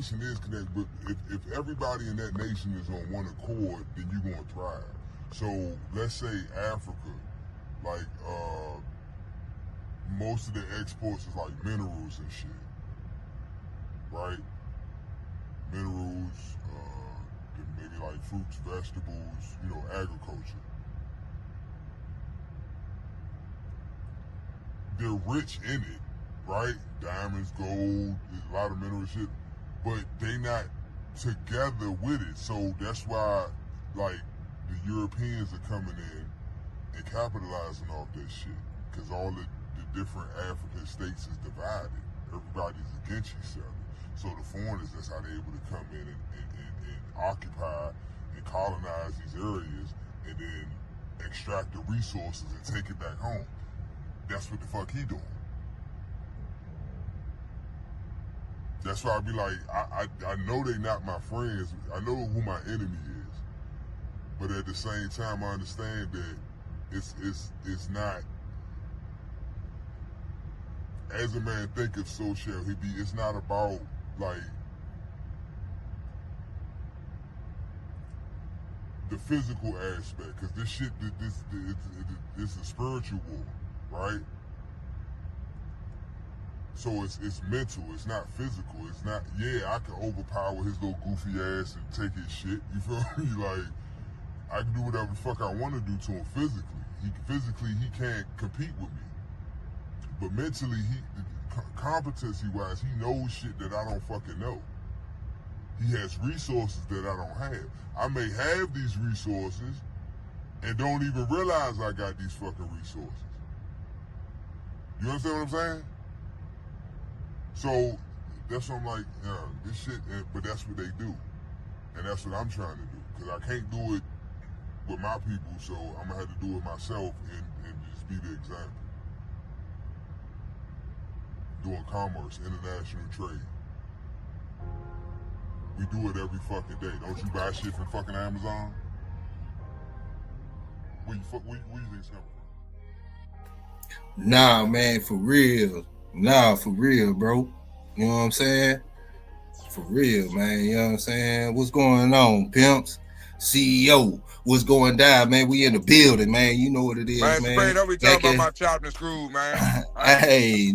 nation is connected, but if everybody in that nation is on one accord, then you're gonna thrive. So let's say Africa, like most of the exports is like minerals and shit, right? Minerals, maybe like fruits, vegetables, agriculture. They're rich in it, right? Diamonds, gold, a lot of mineral shit, but they not together with it. So that's why, like, the Europeans are coming in and capitalizing off that shit, because all the different African states is divided. Everybody's against each other. So the foreigners, that's how they're able to come in and occupy and colonize these areas and then extract the resources and take it back home. That's what the fuck he doing. That's why I be like, I know they not my friends. I know who my enemy is. But at the same time, I understand that it's not, as a man thinketh, so shall he be. It's not about, like, the physical aspect, because this shit, it's a spiritual war, right? So it's mental, it's not physical. It's not, I can overpower his little goofy ass and take his shit, you feel me? Like, I can do whatever the fuck I want to do to him physically. He can't compete with me. But mentally, competency-wise, he knows shit that I don't fucking know. He has resources that I don't have. I may have these resources and don't even realize I got these fucking resources. You understand what I'm saying? So that's what I'm like, this shit, but that's what they do. And that's what I'm trying to do. Because I can't do it with my people, so I'm going to have to do it myself and just be the example. Doing commerce, international trade. We do it every fucking day. Don't you buy shit from fucking Amazon? Where you think it's coming from? Nah, man, for real. Nah, for real, bro. You know what I'm saying? For real, man. You know what I'm saying? What's going on, pimps? CEO, what's going down, man? We in the building, man. You know what it is, man. Man, don't be talking about my chopped and screwed, man. Hey,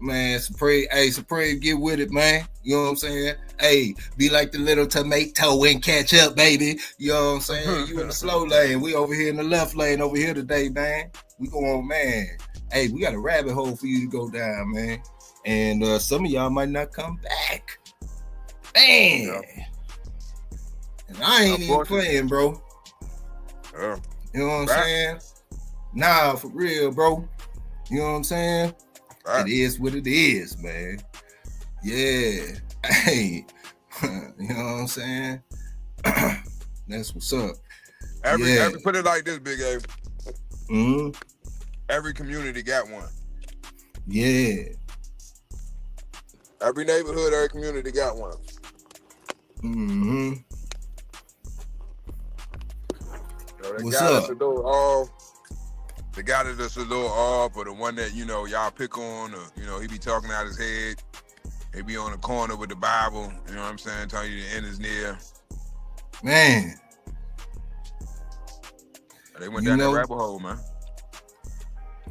man, Supreme, get with it, man. You know what I'm saying? Hey, be like the little tomato and catch up, baby. You know what I'm saying? You in the slow lane. We over here in the left lane over here today, man. We going, man. Hey, we got a rabbit hole for you to go down, man. And some of y'all might not come back. Man. Yeah. And I ain't even playing, bro. You know what I'm saying? Nah, for real, bro. You know what I'm saying? It is what it is, man. Yeah. Hey. You know what I'm saying? That's what's up. Every put it like this, Big A. Mm-hmm. Every community got one. Yeah. Every neighborhood, every community got one. Mm-hmm. What's up? The guy that's a little off, or the one that, y'all pick on, or, he be talking out his head. He be on the corner with the Bible, you know what I'm saying, telling you the end is near. Man. They went down that rabbit hole, man.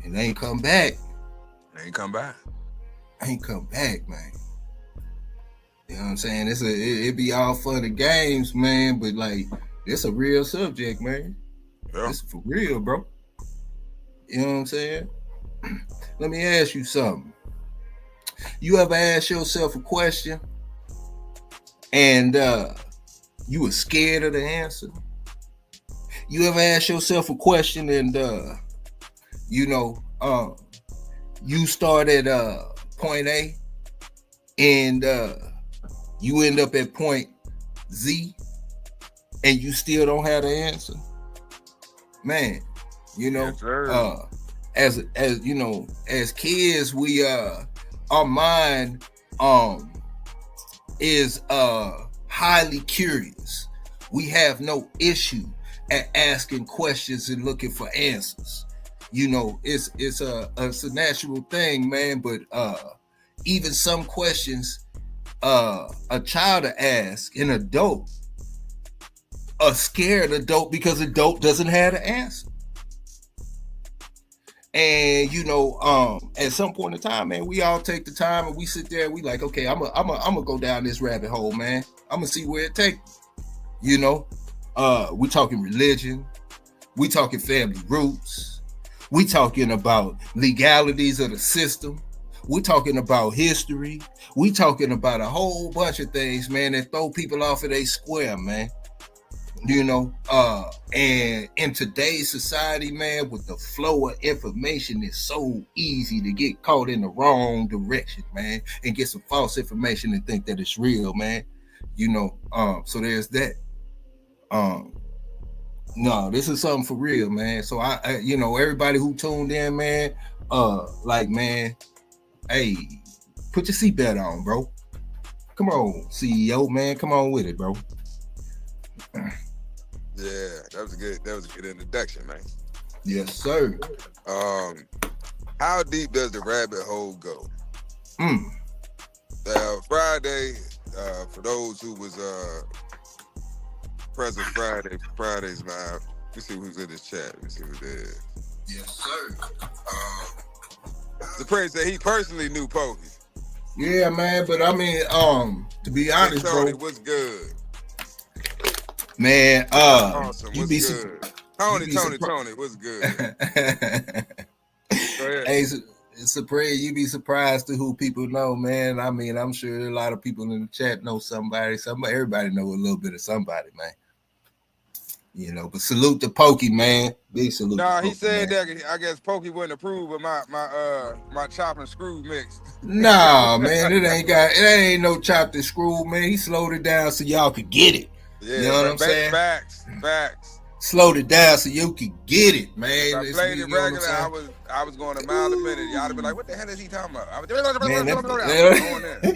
And they ain't come back. Ain't come back, man. You know what I'm saying? It be all for the games, man, but like, it's a real subject, man. Yeah. It's for real, bro. You know what I'm saying? Let me ask you something. You ever ask yourself a question and you were scared of the answer? You ever ask yourself a question and you start at point A and you end up at point Z and you still don't have the answer? Man, yes, as kids, we our mind is highly curious. We have no issue at asking questions and looking for answers. It's a natural thing, man. But even some questions a child to ask an adult, a scared adult, because adult doesn't have the answer. And at some point in time, man, we all take the time and we sit there and we like, okay, I'm gonna go down this rabbit hole, man. I'm gonna see where it takes me. We talking religion, we talking family roots, we talking about legalities of the system, we talking about history, we talking about a whole bunch of things, man, that throw people off of their square, man. And in today's society, man, with the flow of information, it's so easy to get caught in the wrong direction, man, and get some false information and think that it's real, man. So there's that. No, this is something for real, man. So I everybody who tuned in, man, man, hey, put your seatbelt on, bro. Come on, CEO, man, come on with it, bro. Yeah, that was a good introduction, man. Yes, sir. How deep does the rabbit hole go? Friday, for those who was present Friday's live. Let me see who's in this chat. Let me see who it is. Yes, sir. The prince said he personally knew Pokey. Yeah, man, but I mean, to be honest, Tony, bro, what's good? Man, awesome. You what's be good? Tony, what's good? Go ahead. Hey, it's a prayer. You be surprised to who people know, man. I mean, I'm sure a lot of people in the chat know somebody. Everybody know a little bit of somebody, man. But salute to Pokey, man. Big salute. Nah, he said that I guess Pokey wouldn't approve of my chop and screw mix. Nah, man, it ain't no chopped and screw, man. He slowed it down so y'all could get it. Yeah, you know what I'm saying? Facts. Slowed it down so you could get it, man. If I played it regular, I was going a mile a minute. Y'all would be like, what the hell is he talking about? I was going in.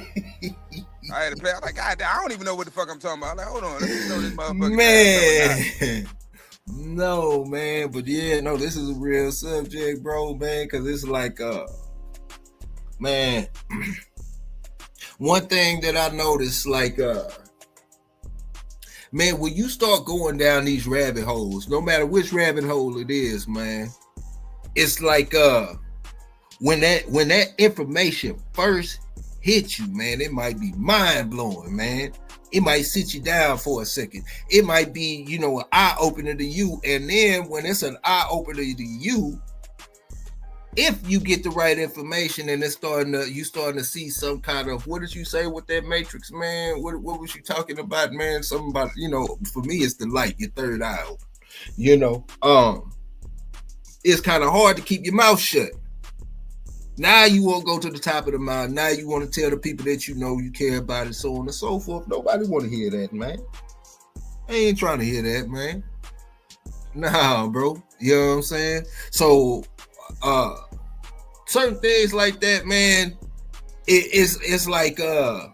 I had to play. I'm like, God damn, I don't even know what the fuck I'm talking about. I'm like, hold on, let me know this motherfucker. Man. No, man, but yeah, no, this is a real subject, bro, man, because it's like, man, one thing that I noticed, like, man, when you start going down these rabbit holes, no matter which rabbit hole it is, man, it's like, when that information first hits you, man, it might be mind-blowing, man. It might sit you down for a second. It might be, an eye-opener to you. And then when it's an eye-opener to you, if you get the right information and you starting to see some kind of, what did you say with that matrix, man? What was you talking about, man? Something about, for me, it's the light, your third eye open. It's kind of hard to keep your mouth shut. Now you won't go to the top of the mountain. Now you want to tell the people that you care about and so on and so forth. Nobody want to hear that, man. I ain't trying to hear that, man. Nah, bro. You know what I'm saying? So, certain things like that, man, it's like, I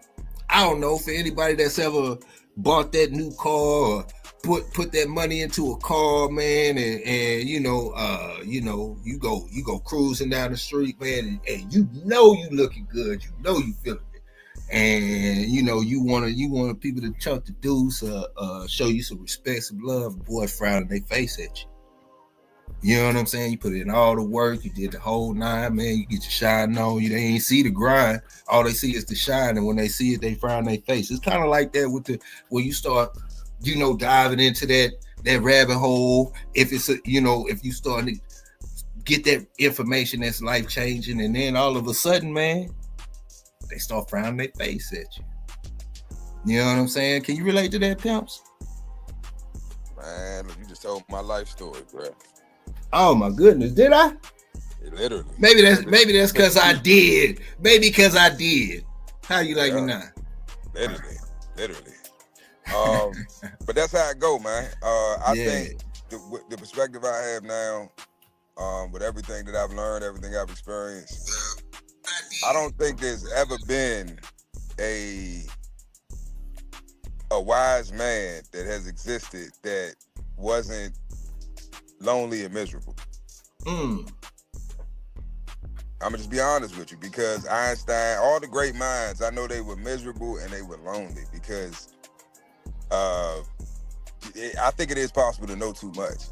don't know, for anybody that's ever bought that new car or put that money into a car, man, and you go cruising down the street, man, and you looking good, you feeling it, and you want people to chuck the deuce, show you some respect, some love. Boy frowning their face at you. You know what I'm saying? You put in all the work, you did the whole nine, man. You get your shine on. They ain't see the grind. All they see is the shine, and when they see it, they frown their face. It's kind of like that when you start, diving into that rabbit hole. If it's if you start to get that information that's life changing, and then all of a sudden, man, they start frowning their face at you. You know what I'm saying? Can you relate to that, pimps? Man, you just told my life story, bro. Oh my goodness, did I? Literally. Maybe that's because I did. Maybe because I did. How you like me now? Literally. But that's how it go, man. I think the perspective I have now, with everything that I've learned, everything I've experienced, I don't think there's ever been a wise man that has existed that wasn't lonely and miserable. I'm gonna just be honest with you, because Einstein, all the great minds, I know they were miserable and they were lonely because I think it is possible to know too much.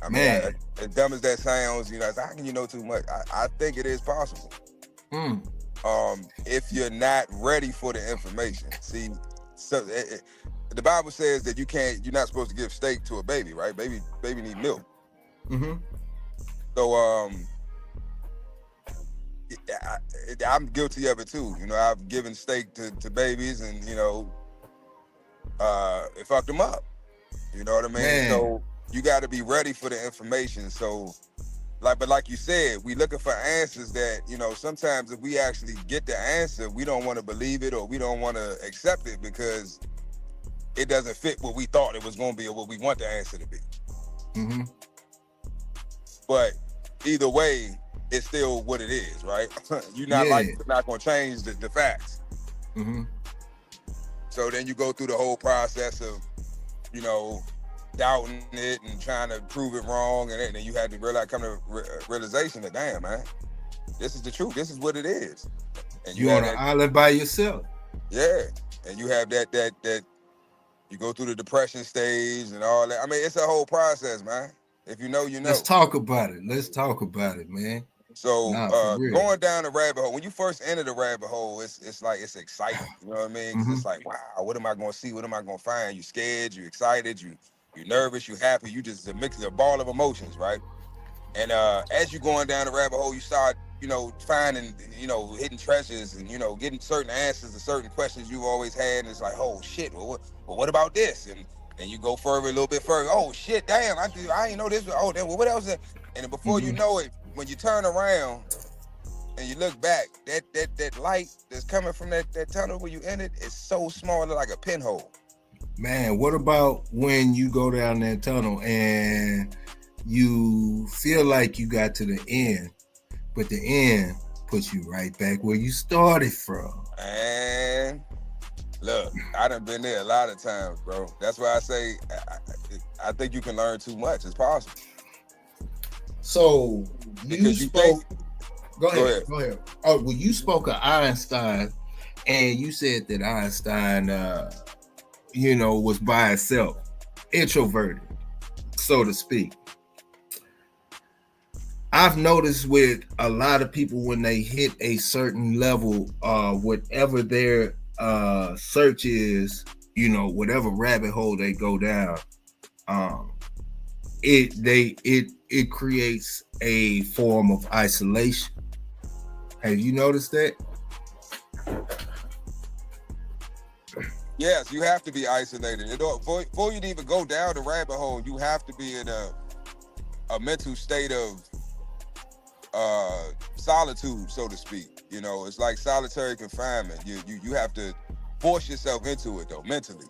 I mean, as dumb as that sounds, you know, how can you know too much? I think it is possible. If you're not ready for the information. See, so the Bible says that you're not supposed to give steak to a baby, right? Baby need milk. So I'm guilty of it too. You know, I've given steak to babies, and you know, it fucked them up. You know what I mean? So you got to be ready for the information. So, but like you said, we looking for answers that, you know, sometimes if we actually get the answer, we don't want to believe it or we don't want to accept it because it doesn't fit what we thought it was going to be or what we want the answer to be. But either way, it's still what it is, right? You're not not going to change the facts. So then you go through the whole process of, you know, doubting it and trying to prove it wrong, and then you had to come to realization that, damn, man, this is the truth. This is what it is. And you on an island by yourself. Yeah, and you have that you go through the depression stage and all that. I mean, it's a whole process, man. If you know, you know. Let's talk about it, man. So going down the rabbit hole, when you first enter the rabbit hole, it's like it's exciting. You know what I mean? 'Cause it's like, wow, what am I going to see? What am I going to find? You're scared, you're excited, you're nervous, you're happy. You just a ball of emotions, right? And as you're going down the rabbit hole, you start, you know, finding, you know, hidden treasures and, you know, getting certain answers to certain questions you've always had. And it's like, oh shit, well, what about this? And you go further, a little bit further. Oh shit, damn, I didn't know this. Oh, then what else? And then before you know it, when you turn around and you look back, that light that's coming from that tunnel where you entered is so small, like a pinhole. Man, what about when you go down that tunnel and you feel like you got to the end, but the end puts you right back where you started from? And look, I done been there a lot of times, bro. That's why I say I think you can learn too much. It's possible. So Go ahead. Oh, well, you spoke of Einstein, and you said that Einstein, you know, was by itself, introverted, so to speak. I've noticed with a lot of people when they hit a certain level, whatever their search is, you know, whatever rabbit hole they go down, it creates a form of isolation. Have you noticed that? Yes, you have to be isolated. Before you even go down the rabbit hole, you have to be in a mental state of solitude, so to speak. You know, it's like solitary confinement. You have to force yourself into it though, mentally,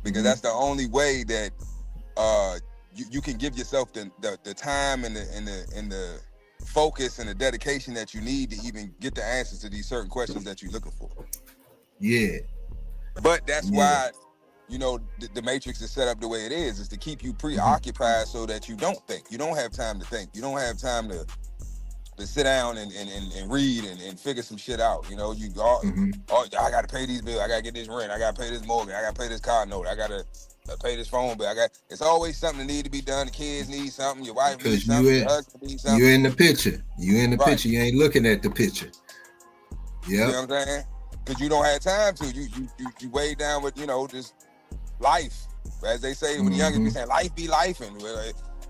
because that's the only way that you can give yourself the time and the focus and the dedication that you need to even get the answers to these certain questions that you're looking for. Yeah. But that's why, you know, the Matrix is set up the way it is to keep you preoccupied so that you don't think. You don't have time to think. You don't have time to sit down and read and figure some shit out. You know, I got to pay these bills. I got to get this rent. I got to pay this mortgage. I got to pay this car note. I got to pay this phone bill. It's always something that need to be done. The kids need something. Your wife needs something. Your husband needs something. You're in the picture. Picture. You ain't looking at the picture. Yeah. You know what I'm saying? Because you don't have time to. You weigh down with, you know, just life. As they say when the youngest be saying, life be lifing.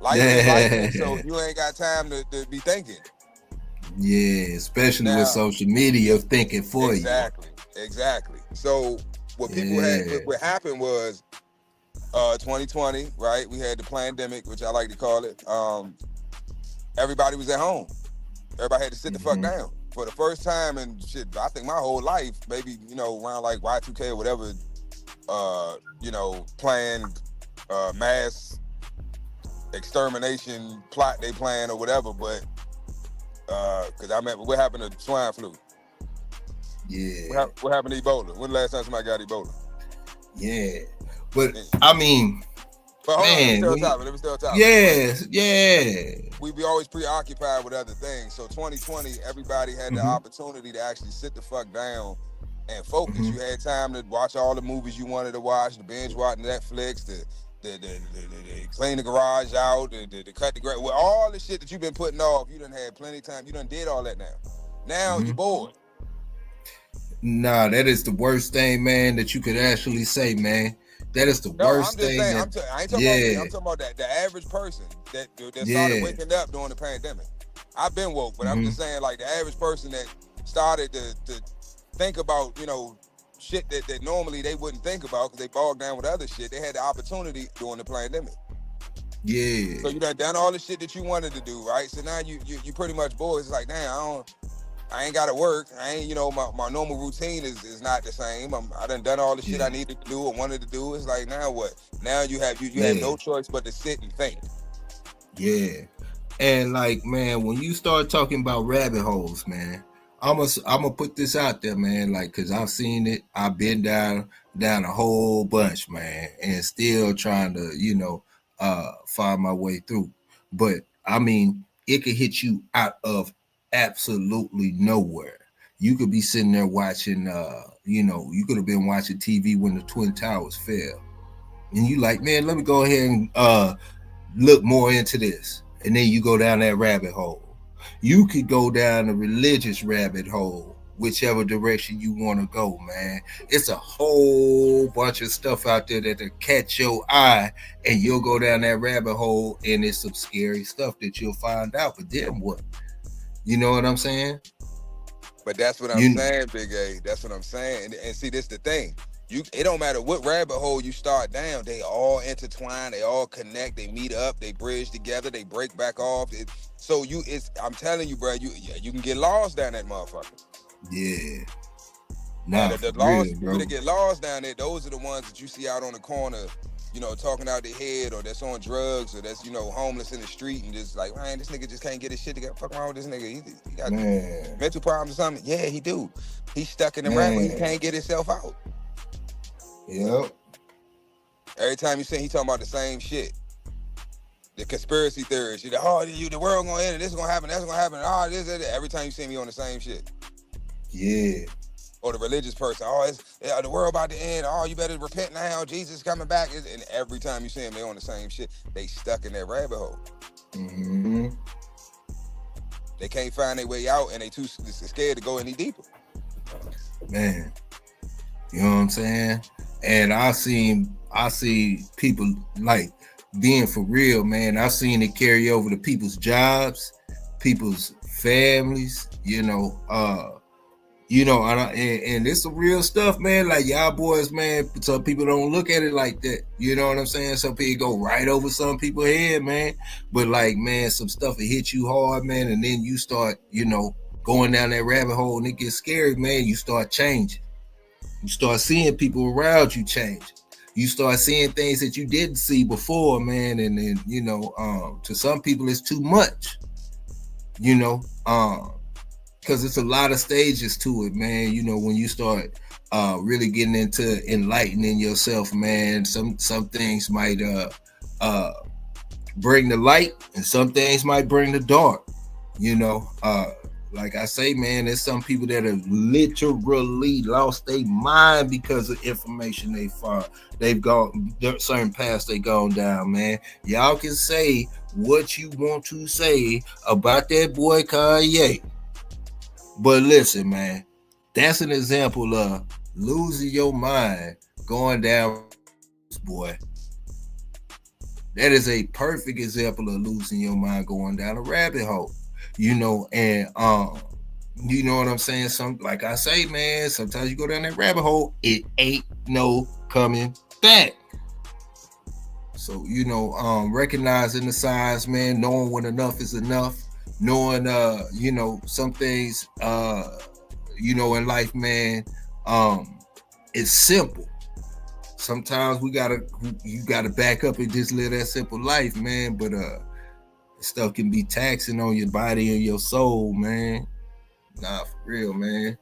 Life be lifing. So you ain't got time to be thinking. Yeah, especially now, with social media thinking for you. Exactly. So what what happened was 2020, right? We had the pandemic, which I like to call it. Everybody was at home. Everybody had to sit the fuck down. For the first time in shit, I think my whole life, maybe, you know, around like Y2K or whatever, you know, planned mass extermination plot they plan or whatever, but because I remember what happened to swine flu. Yeah. What happened to Ebola? When the last time somebody got Ebola? Yeah. But I mean, But hold on, let me still top. Yeah. We be always preoccupied with other things. So 2020, everybody had the opportunity to actually sit the fuck down and focus. You had time to watch all the movies you wanted to watch, the binge watch Netflix, the clean the garage out, the cut the grass, with all the shit that you've been putting off. You done had plenty of time. You done did all that now. Now you're bored. Nah, that is the worst thing, man, that you could actually say, man. That is the worst thing. I ain't talking about me. I'm talking about the average person that started waking up during the pandemic. I've been woke, but I'm just saying, like, the average person that started to think about, you know, shit that normally they wouldn't think about because they bogged down with other shit. They had the opportunity during the pandemic. Yeah. So you done all the shit that you wanted to do, right? So now you pretty much bored. It's like, damn, I ain't got to work. I ain't, you know, my normal routine is not the same. I done all the shit I needed to do or wanted to do. It's like, now what? Now you have no choice but to sit and think. Yeah. And like, man, when you start talking about rabbit holes, man, I'm gonna put this out there, man, like, cause I've seen it. I've been down a whole bunch, man, and still trying to, you know, find my way through. But I mean, it could hit you out of absolutely nowhere. You could be sitting there watching, you know, you could have been watching TV when the Twin Towers fell, and you like, man, let me go ahead and look more into this, and then you go down that rabbit hole. You could go down a religious rabbit hole, whichever direction you want to go, man. It's a whole bunch of stuff out there that'll catch your eye, and you'll go down that rabbit hole, and it's some scary stuff that you'll find out. But then what? You know what I'm saying? But that's what I'm saying, Big A. That's what I'm saying. And see, this the thing. It don't matter what rabbit hole you start down. They all intertwine. They all connect. They meet up. They bridge together. They break back off. I'm telling you, bro. You can get lost down that motherfucker. Yeah. Nah, the lost people that get lost down there, those are the ones that you see out on the corner, you know, talking out their head, or that's on drugs, or that's, you know, homeless in the street, and just like, man, this nigga just can't get his shit together. Fuck wrong with this nigga? He got mental problems or something. Yeah, he do. He's stuck in the rabbit. He can't get himself out. Yep. Every time you see he talking about the same shit. The conspiracy theories. You know, the world gonna end, and this is gonna happen, that's gonna happen. Oh, this. Every time you see me on the same shit. Yeah. Or the religious person. The world about to end. Oh, you better repent now. Jesus coming back. And every time you see them, they on the same shit. They stuck in that rabbit hole. Mm-hmm. They can't find their way out, and they too scared to go any deeper. Man, you know what I'm saying? And I see people like being for real, man. I've seen it carry over to people's jobs, people's families. And it's some real stuff, man. Like, y'all boys, man, some people don't look at it like that. You know what I'm saying? Some people go right over some people's head, man. But, like, man, some stuff will hit you hard, man, and then you start, you know, going down that rabbit hole, and it gets scary, man. You start changing. You start seeing people around you change. You start seeing things that you didn't see before, man. And then, you know, to some people, it's too much, you know, because it's a lot of stages to it, man. You know, when you start really getting into enlightening yourself, man, some things might bring the light, and some things might bring the dark. You know, like I say, man, there's some people that have literally lost their mind because of information they found. They've gone certain paths they gone down, man. Y'all can say what you want to say about that boy Kanye. But listen, man, that's an example of losing your mind going down, boy. That is a perfect example of losing your mind going down a rabbit hole, you know. And you know what I'm saying? Like I say, man, sometimes you go down that rabbit hole, it ain't no coming back. So, you know, recognizing the signs, man, knowing when enough is enough. Knowing, you know, some things, you know, in life, man, it's simple. Sometimes you gotta back up and just live that simple life, man. But stuff can be taxing on your body and your soul, man. Nah, for real, man.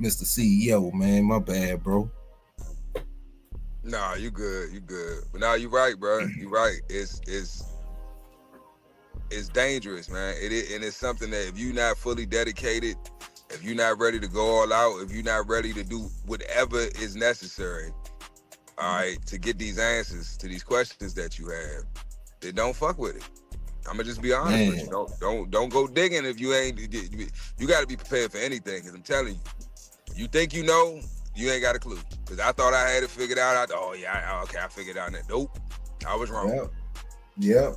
Mr. CEO, man, my bad, bro. Nah, you good. But now you right, bro. You right. It's dangerous, man. And it's something that if you're not fully dedicated, if you're not ready to go all out, if you're not ready to do whatever is necessary, all right, to get these answers to these questions that you have, then don't fuck with it. I'm gonna just be honest with you. Don't go digging if you ain't. You got to be prepared for anything. Cause I'm telling you, you think you know, you ain't got a clue. Cause I thought I had it figured out. I figured out that. Nope, I was wrong. Yep.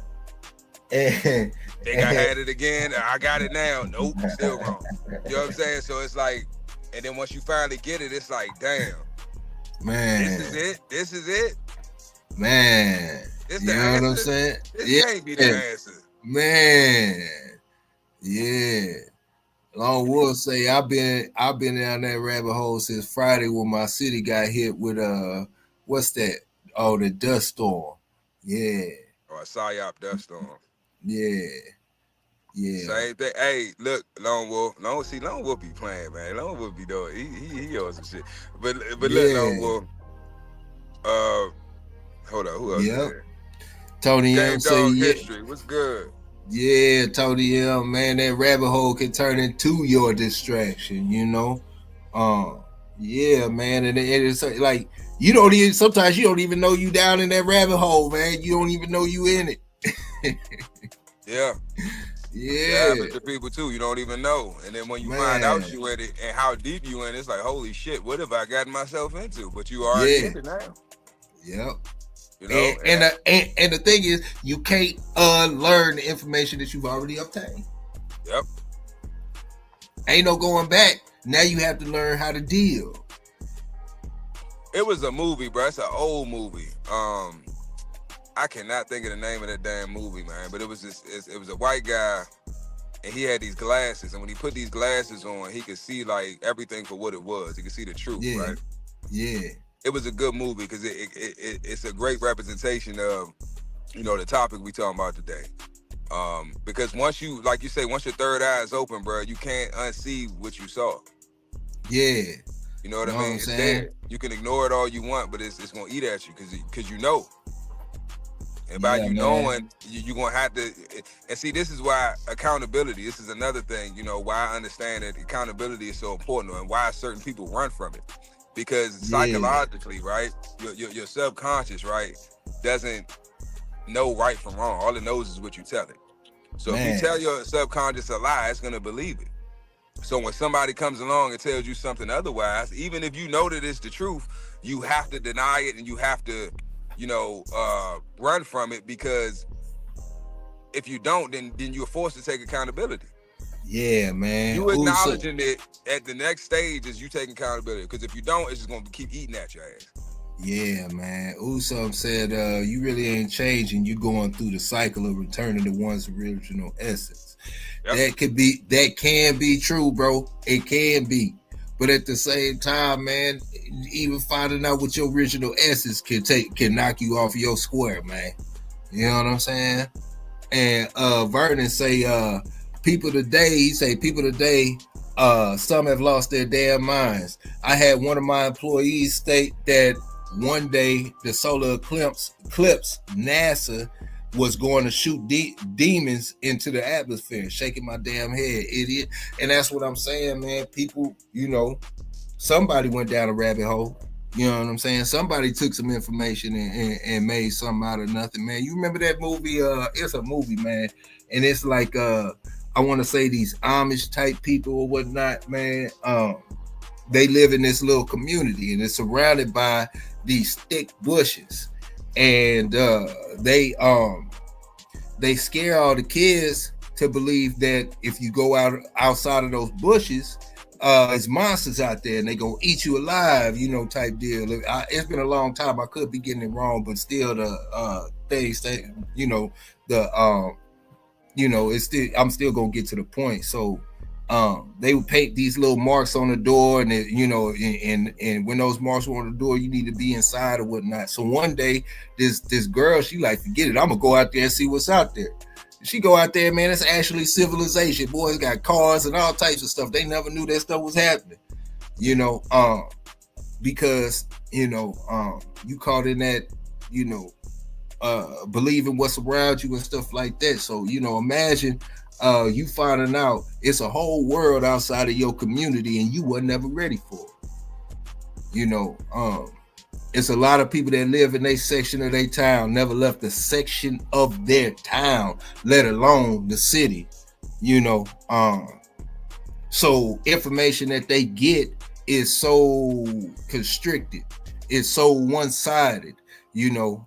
Think I had it again. I got it now. Nope, still wrong. You know what I'm saying? So it's like, and then once you finally get it, it's like, damn, man, This is it, man. It's you the know answer. what I'm saying? This can't be the answer, man. Yeah. Long Wolf say I've been down that rabbit hole since Friday when my city got hit with what's that? Oh, the dust storm. Yeah. Or a PSYOP dust storm. Yeah. Same thing. Hey, look, Lone Wolf be playing, man. Lone Wolf be doing. He on some shit. But look, Lone Wolf. Hold on. Who else? Yep. Tony M say history. What's good? Yeah, Tony M, man, that rabbit hole can turn into your distraction, you know. Yeah, man, and it's like sometimes you don't even know you down in that rabbit hole, man. You don't even know you in it. Yeah. It happens to people too. You don't even know, and then when you find out you in it and how deep you in, it's like, holy shit, what have I gotten myself into? But you already in it now. Yep. You know, and the thing is, you can't unlearn the information that you've already obtained. Yep. Ain't no going back. Now you have to learn how to deal. It was a movie, bro. It's an old movie. I cannot think of the name of that damn movie, man. But it was it was a white guy, and he had these glasses. And when he put these glasses on, he could see like everything for what it was. He could see the truth, right? Yeah. It was a good movie because it's a great representation of, you know, the topic we talking about today. Because once you, like you say, once your third eye is open, bro, you can't unsee what you saw. Yeah. You know what I mean? It's there. You can ignore it all you want, but it's gonna eat at you because you know. And by knowing, you're gonna have to. And see, this is why accountability. This is another thing. You know why I understand that accountability is so important, and why certain people run from it. Because psychologically, right, your subconscious, right, doesn't know right from wrong. All it knows is what you tell it. So if you tell your subconscious a lie, it's gonna believe it. So when somebody comes along and tells you something otherwise, even if you know that it's the truth, you have to deny it and you have to, you know, run from it, because if you don't, then you're forced to take accountability. Yeah, man. You acknowledging it at the next stage is you taking accountability. Because if you don't, it's just gonna keep eating at your ass. Yeah, man. Usam said, you really ain't changing. You going through the cycle of returning to one's original essence. Yep. That can be true, bro. It can be. But at the same time, man, even finding out what your original essence can knock you off your square, man. You know what I'm saying? And Vernon say, people today, some have lost their damn minds. I had one of my employees state that one day the solar eclipse, NASA was going to shoot demons into the atmosphere. Shaking my damn head, idiot. And that's what I'm saying, man. People, you know, somebody went down a rabbit hole. You know what I'm saying? Somebody took some information and made something out of nothing, man. You remember that movie? It's a movie, man. And it's like, I want to say these Amish type people or whatnot, man. They live in this little community and it's surrounded by these thick bushes. And they scare all the kids to believe that if you go outside of those bushes, it's monsters out there and they gonna eat you alive, you know, type deal. It's been a long time. I could be getting it wrong, but still the things that, you know, it's still, I'm still gonna get to the point. So they would paint these little marks on the door, and it, you know, and when those marks were on the door, you need to be inside or whatnot. So one day, this girl, she like, forget it, I'm gonna go out there and see what's out there. She go out there, man. It's actually civilization. Boys got cars and all types of stuff. They never knew that stuff was happening, you know. because you caught in that, believing what's around you and stuff like that. So imagine you finding out it's a whole world outside of your community and you were never ready for it. It's a lot of people that live in a section of their town, never left the section of their town, let alone the city. So information that they get is so constricted, it's so one-sided, and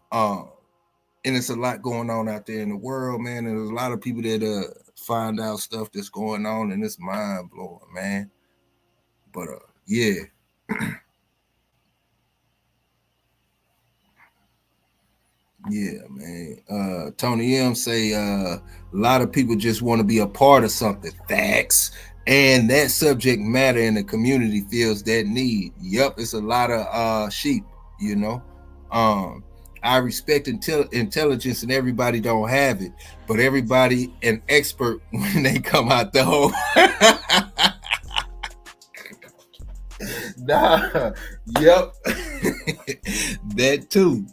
it's a lot going on out there in the world, man. And there's a lot of people that find out stuff that's going on, and it's mind-blowing, man. But yeah. Yeah, man. Tony M say a lot of people just want to be a part of something. Facts. And that subject matter in the community feels that need. Yep, it's a lot of sheep, I respect intelligence, and everybody don't have it, but everybody an expert when they come out the hole. Nah, yep. That too.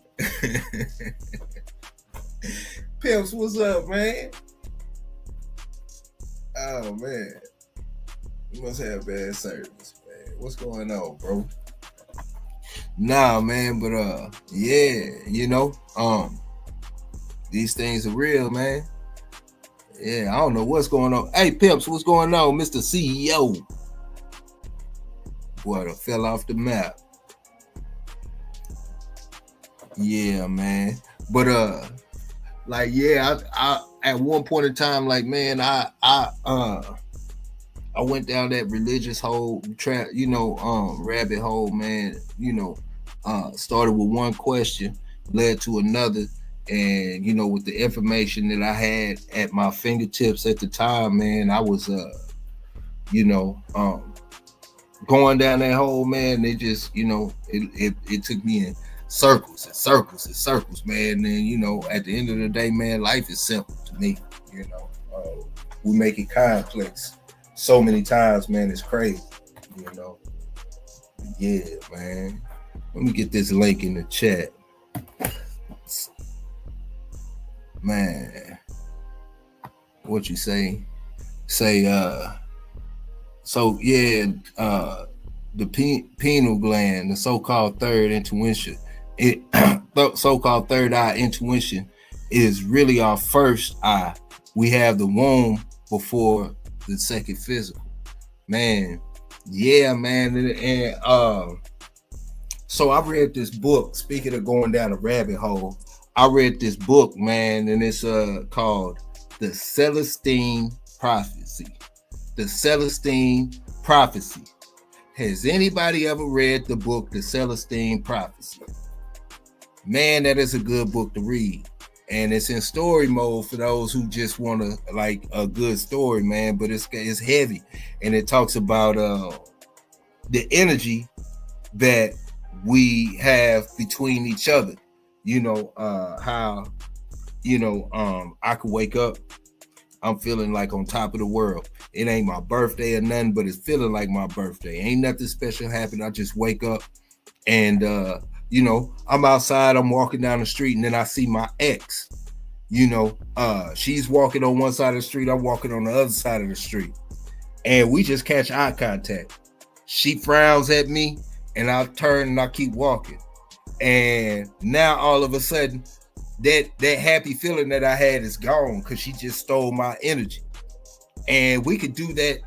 Pimps, what's up, man? Oh man, you must have bad service, man. What's going on, bro? Nah, man, but yeah, these things are real, man. Yeah, I don't know what's going on. Hey, Pimps, what's going on, Mr. CEO? Boy, I fell off the map. Yeah, man. But I at one point in time, like, man, I went down that religious hole trap, rabbit hole, man. Started with one question, led to another, and with the information that I had at my fingertips at the time, man, I was going down that hole, man. It just, it took me in circles and circles and circles, man. And at the end of the day, man, life is simple to me. We make it complex so many times, man. It's crazy. Yeah, man. Let me get this link in the chat, man. What you say? So yeah, the pineal gland, the so-called third intuition, so-called third eye intuition, is really our first eye. We have the womb before the second physical, man. Yeah, man. And so I read this book. Speaking of going down a rabbit hole, I read this book, man, and it's called The Celestine Prophecy. The Celestine Prophecy. Has anybody ever read the book The Celestine Prophecy? Man, that is a good book to read. And it's in story mode for those who just want to like a good story, man. But it's heavy, and it talks about the energy that we have between each other. How I could wake up, I'm feeling like on top of the world. It ain't my birthday or nothing, but it's feeling like my birthday. Ain't nothing special happened. I just wake up and I'm outside, I'm walking down the street, and then I see my ex. She's walking on one side of the street, I'm walking on the other side of the street. And we just catch eye contact. She frowns at me, and I turn and I keep walking. And now all of a sudden, that happy feeling that I had is gone because she just stole my energy. And we could do that,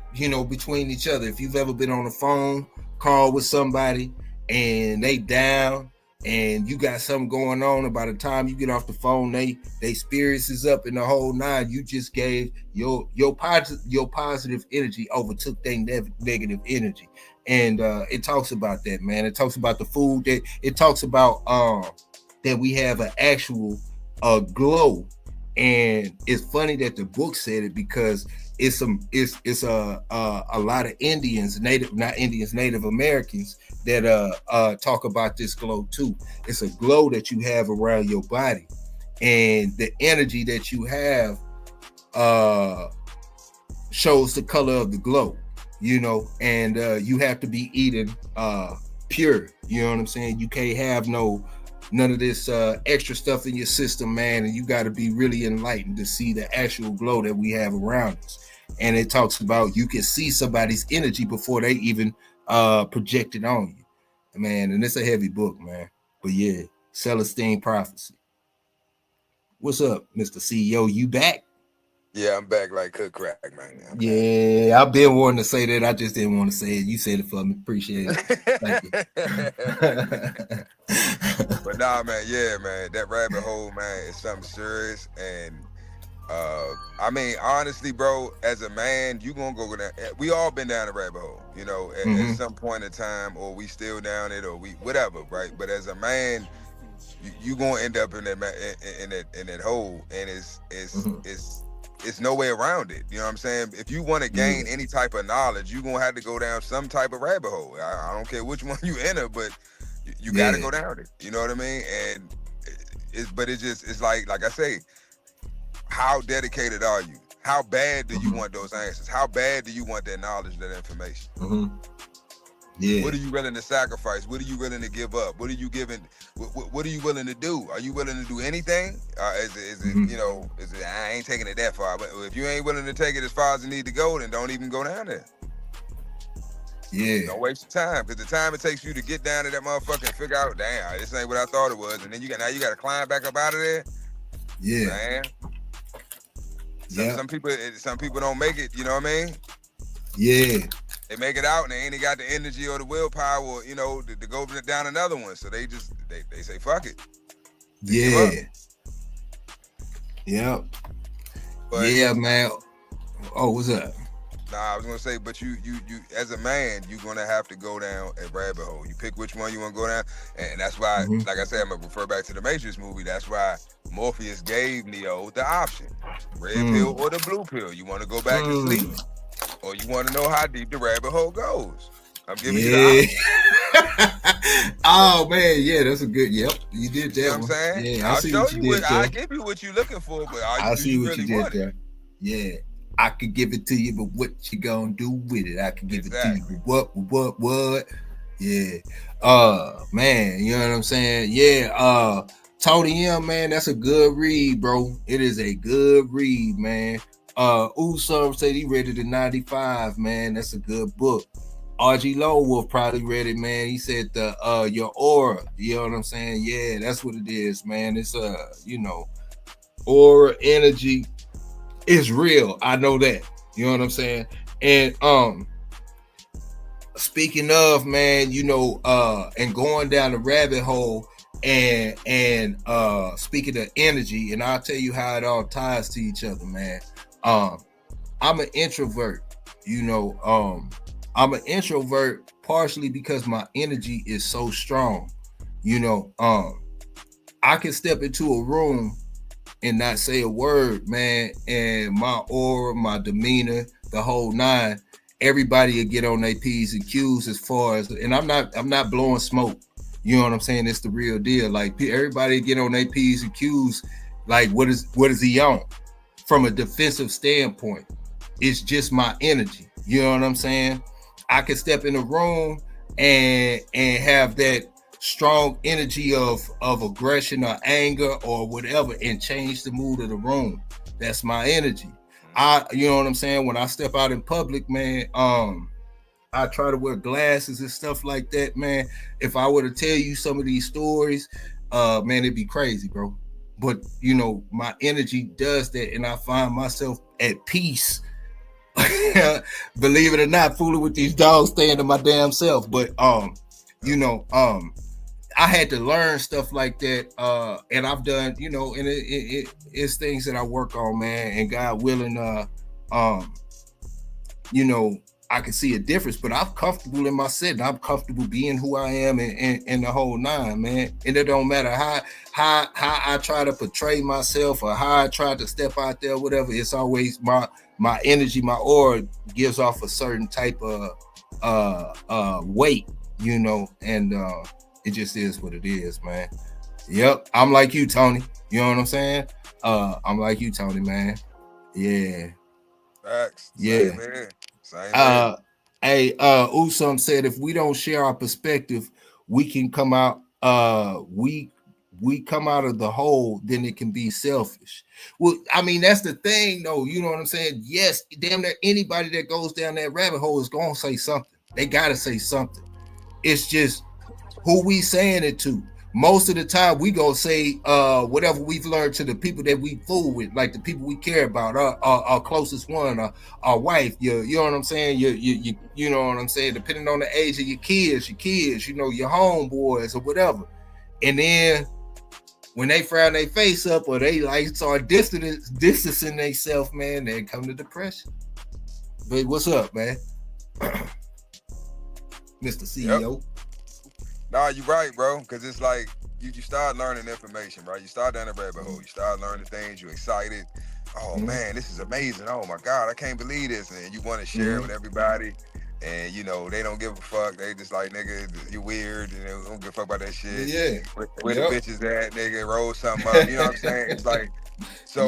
between each other. If you've ever been on a phone call with somebody and they down and you got something going on, and by the time you get off the phone, they spirits is up in the whole nine. You just gave your positive energy overtook their negative energy. And it talks about that, man. It talks about the food that it talks about that we have an actual glow. And it's funny that the book said it because it's a lot of Native Americans that talk about this glow too. It's a glow that you have around your body, and the energy that you have shows the color of the glow. And you have to be eating pure. You know what I'm saying? You can't have none of this extra stuff in your system, man, and you got to be really enlightened to see the actual glow that we have around us. And it talks about you can see somebody's energy before they even project it on you, man. And it's a heavy book, man. But yeah, Celestine Prophecy. What's up, Mr. CEO? You back? Yeah, I'm back like cook crack, man. Yeah, I've been wanting to say that. I just didn't want to say it. You said it for me. Appreciate it. Thank you. But nah, man, yeah, man, that rabbit hole, man, is something serious. And I mean, honestly, bro, as a man, you gonna go down. We all been down a rabbit hole, you know, at some point in time, or we still down it, or we whatever, right? But as a man, you gonna end up in that hole, and it's no way around it. You know what I'm saying? If you want to gain any type of knowledge, you're gonna have to go down some type of rabbit hole. I don't care which one you enter, but you gotta go down it. You know what I mean? And it's like I say, how dedicated are you? How bad do you want those answers? How bad do you want that knowledge, that information? Yeah. What are you willing to sacrifice? What are you willing to give up? What are you giving? What are you willing to do? Are you willing to do anything? Is it you know? Is it I ain't taking it that far? But if you ain't willing to take it as far as it need to go, then don't even go down there. Yeah. Don't waste your time, because the time it takes you to get down to that motherfucker and figure out, damn, this ain't what I thought it was, and then you got to climb back up out of there. Yeah. Man. Some people don't make it. You know what I mean? Yeah. They make it out and they ain't got the energy or the willpower, you know, to go down another one. So they just they say fuck it. Yeah. Yep. But, yeah, man. Oh, what's up? Nah, I was gonna say, but you as a man, you're gonna have to go down a rabbit hole. You pick which one you want to go down, and that's why, like I said, I'm gonna refer back to the Matrix movie. That's why Morpheus gave Neo the option: red pill or the blue pill. You want to go back to sleep, or you want to know how deep the rabbit hole goes? I'm giving you the option. Oh man, yeah, that's a good. Yep, you did that. You know what I'm saying? Yeah, I'll show you what I'll give you what you're looking for, but I see what really you did there. Yeah. I could give it to you, but what you gonna do with it? I could give it to you, but what? Yeah. Man, you know what I'm saying? Yeah. Tony M, man, that's a good read, bro. It is a good read, man. Usam said he read it in 95, man. That's a good book. RG Lone Wolf probably read it, man. He said your aura, you know what I'm saying? Yeah, that's what it is, man. It's you know, aura energy. It's real. I know that. You know what I'm saying? And speaking of, man, you know, and going down the rabbit hole and speaking of energy, and I'll tell you how it all ties to each other, man. I'm an introvert, you know. I'm an introvert partially because my energy is so strong. You know, I can step into a room and not say a word, man, and my aura, my demeanor, the whole nine, everybody will get on their P's and Q's as far as, and I'm not blowing smoke. You know what I'm saying? It's the real deal. Like, everybody get on their P's and Q's. Like, what is he on? From a defensive standpoint, it's just my energy. You know what I'm saying? I can step in a room and have that strong energy of aggression or anger or whatever and change the mood of the room. That's my energy. You know what I'm saying? When I step out in public, man, I try to wear glasses and stuff like that, man. If I were to tell you some of these stories, man, it'd be crazy, bro. But you know, my energy does that, and I find myself at peace. Believe it or not, fooling with these dogs, staying to my damn self. But you know, I had to learn stuff like that, and I've done, you know, and it's things that I work on, man. And God willing, you know, I can see a difference. But I'm comfortable in my setting. I'm comfortable being who I am, and the whole nine, man. And it don't matter how I try to portray myself or how I try to step out there, whatever. It's always my energy, my aura gives off a certain type of weight, you know, and it just is what it is, man. Yep, I'm like you, Tony. You know what I'm saying? I'm like you, Tony, man. Yeah. Facts. Yeah. Same man. Hey, Usam said if we don't share our perspective, we can come out, we come out of the hole, then it can be selfish. Well, I mean, that's the thing, though. You know what I'm saying? Yes, damn near anybody that goes down that rabbit hole is gonna say something. They gotta say something. It's just who we saying it to. Most of the time, we gonna say whatever we've learned to the people that we fool with, like the people we care about, our closest one, our wife. You know what I'm saying? You know what I'm saying? Depending on the age of your kids, you know, your homeboys or whatever. And then when they frown their face up or they like start distancing themselves, man, they come to depression. But what's up, man? Mr. CEO. Yep. Nah, you're right, bro. Because it's like you start learning information, right? You start down the rabbit hole. You start learning things. You're excited. Oh man, this is amazing. Oh my God, I can't believe this. And you want to share it with everybody. And you know, they don't give a fuck. They just like, nigga, you weird, and they don't give a fuck about that shit. Yeah. Where the bitches at, nigga, roll something up. You know what I'm saying? It's like, so,